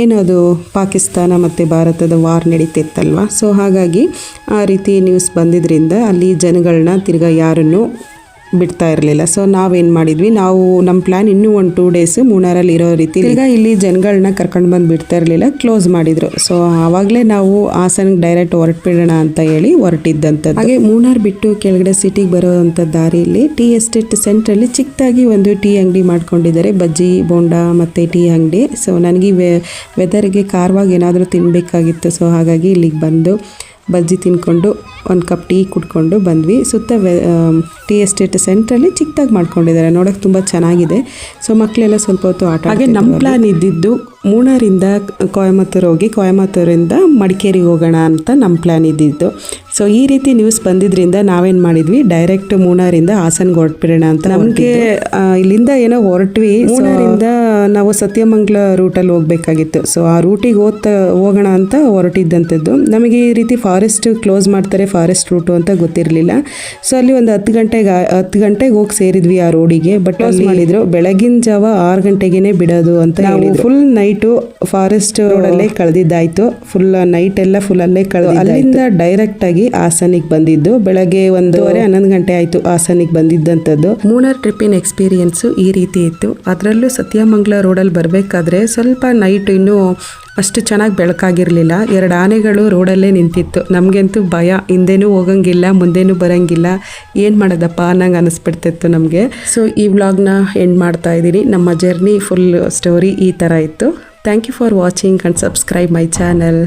ಏನದು ಪಾಕಿಸ್ತಾನ ಮತ್ತು ಭಾರತದ ವಾರ್ ನಡೀತಿತ್ತಲ್ವ. ಸೊ ಹಾಗಾಗಿ ಆ ರೀತಿ ನ್ಯೂಸ್ ಬಂದಿದ್ದರಿಂದ ಅಲ್ಲಿ ಜನಗಳನ್ನ ತಿರ್ಗಾ ಯಾರನ್ನು ಬಿಡ್ತಾ ಇರಲಿಲ್ಲ. ಸೊ ನಾವೇನು ಮಾಡಿದ್ವಿ, ನಾವು ನಮ್ಮ ಪ್ಲ್ಯಾನ್ ಇನ್ನೂ 1-2 ಡೇಸ್ ಮೂನಾರಲ್ಲಿ ಇರೋ ರೀತಿ ಈಗ ಇಲ್ಲಿ ಜನಗಳನ್ನ ಕರ್ಕೊಂಡು ಬಂದು ಬಿಡ್ತಾ ಇರಲಿಲ್ಲ, ಕ್ಲೋಸ್ ಮಾಡಿದರು. ಸೊ ಆವಾಗಲೇ ನಾವು ಹಾಸನ್ಗೆ ಡೈರೆಕ್ಟ್ ಹೊರಟ್ಬಿಡೋಣ ಅಂತ ಹೇಳಿ ಹೊರಟಿದ್ದಂಥದ್ದು. ಹಾಗೆ ಮೂನಾರ್ ಬಿಟ್ಟು ಕೆಳಗಡೆ ಸಿಟಿಗೆ ಬರೋವಂಥ ದಾರಿಯಲ್ಲಿ ಟೀ ಎಸ್ಟೇಟ್ ಸೆಂಟ್ರಲ್ಲಿ ಚಿಕ್ಕದಾಗಿ ಒಂದು ಟೀ ಅಂಗಡಿ ಮಾಡ್ಕೊಂಡಿದ್ದಾರೆ, ಬಜ್ಜಿ ಬೋಂಡ ಮತ್ತು ಟೀ ಅಂಗಡಿ. ಸೊ ನನಗೆ ವೆದರ್ಗೆ ಖಾರವಾಗಿ ಏನಾದರೂ ತಿನ್ನಬೇಕಾಗಿತ್ತು. ಸೊ ಹಾಗಾಗಿ ಇಲ್ಲಿಗೆ ಬಂದು ಬಜ್ಜಿ ತಿನ್ಕೊಂಡು ಒಂದು ಕಪ್ ಟೀ ಕುಡ್ಕೊಂಡು ಬಂದ್ವಿ. ಸುತ್ತ ಟೀ ಎಸ್ಟೇಟ್ ಸೆಂಟ್ರಲ್ಲಿ ಚಿಕ್ಕದಾಗಿ ಮಾಡ್ಕೊಂಡಿದ್ದಾರೆ, ನೋಡೋಕೆ ತುಂಬ ಚೆನ್ನಾಗಿದೆ. ಸೊ ಮಕ್ಕಳೆಲ್ಲ ಸ್ವಲ್ಪ ಹೊತ್ತು ಆಟ. ಹಾಗೆ ನಮ್ಮ ಪ್ಲ್ಯಾನ್ ಇದ್ದಿದ್ದು ಮೂನಾರಿಂದ ಕೊಯಮತ್ತೂರು ಹೋಗಿ ಕೊಯಮತ್ತೂರಿಂದ ಮಡಿಕೇರಿಗೆ ಹೋಗೋಣ ಅಂತ ನಮ್ಮ ಪ್ಲ್ಯಾನ್ ಇದ್ದಿದ್ದು. ಸೊ ಈ ರೀತಿ ನ್ಯೂಸ್ ಬಂದಿದ್ದರಿಂದ ನಾವೇನು ಮಾಡಿದ್ವಿ, ಡೈರೆಕ್ಟ್ ಮೂನಾರಿಂದ ಹಾಸನ್ಗೆ ಹೊರಟ್ಬಿಡೋಣ ಅಂತ. ನಮಗೆ ಇಲ್ಲಿಂದ ಏನೋ ಹೊರಟ್ವಿ, ಮೂನಾರಿಂದ ನಾವು ಸತ್ಯಮಂಗಲ ರೂಟಲ್ಲಿ ಹೋಗಬೇಕಾಗಿತ್ತು. ಸೊ ಆ ರೂಟಿಗೆ ಹೋಗೋಣ ಅಂತ ಹೊರಟಿದ್ದಂಥದ್ದು. ನಮಗೆ ಈ ರೀತಿ ಫಾರೆಸ್ಟ್ ಕ್ಲೋಸ್ ಮಾಡ್ತಾರೆ, ಫಾರೆಸ್ಟ್ ರೂಟು ಅಂತ ಗೊತ್ತಿರಲಿಲ್ಲ. ಸೊ ಅಲ್ಲಿ ಒಂದು 10 ಗಂಟೆಗೆ ಹೋಗಿ ಸೇರಿದ್ವಿ ಆ ರೋಡಿಗೆ. ಬಟ್ ಅಲ್ಲಿ ಮಾಡಿದ್ರು ಬೆಳಗಿನ ಜಾವ 6 ಗಂಟೆಗೇನೆ ಬಿಡೋದು ಅಂತ ಹೇಳಿದ್ರು. ಫುಲ್ ನೈಟು ಫಾರೆಸ್ಟ್ ರೋಡಲ್ಲೇ ಕಳೆದಿದ್ದಾಯ್ತು, ಫುಲ್ ನೈಟ್ ಎಲ್ಲ ಫುಲ್ ಅಲ್ಲೇ ಕಳೆದ. ಅಲ್ಲಿಂದ ಡೈರೆಕ್ಟ್ ಆಗಿ ಹಾಸನಿಗೆ ಬಂದಿದ್ದು ಬೆಳಗ್ಗೆ 11 ಗಂಟೆ ಆಯಿತು ಹಾಸನಿಗೆ ಬಂದಿದ್ದಂಥದ್ದು. ಮೂನಾರ್ ಟ್ರಿಪ್ಪಿನ ಎಕ್ಸ್ಪೀರಿಯೆನ್ಸು ಈ ರೀತಿ ಇತ್ತು. ಅದರಲ್ಲೂ ಸತ್ಯಮಂಗಲ ರೋಡಲ್ಲಿ ಬರಬೇಕಾದ್ರೆ ಸ್ವಲ್ಪ ನೈಟ್ ಇನ್ನೂ ಅಷ್ಟು ಚೆನ್ನಾಗಿ ಬೆಳಕಾಗಿರಲಿಲ್ಲ. 2 ಆನೆಗಳು ರೋಡಲ್ಲೇ ನಿಂತಿತ್ತು. ನಮಗಂತೂ ಭಯ, ಹಿಂದೆನೂ ಹೋಗಂಗಿಲ್ಲ ಮುಂದೆನೂ ಬರೋಂಗಿಲ್ಲ, ಏನು ಮಾಡೋದಪ್ಪ ಅನ್ನಂಗೆ ಅನಿಸ್ಬಿಡ್ತಿತ್ತು ನಮಗೆ. ಸೊ ಈ ವ್ಲಾಗ್ನ ಎಂಡ್ ಮಾಡ್ತಾ ಇದ್ದೀನಿ. ನಮ್ಮ ಜರ್ನಿ ಫುಲ್ ಸ್ಟೋರಿ ಈ ಥರ ಇತ್ತು. Thank you for watching and subscribe my channel.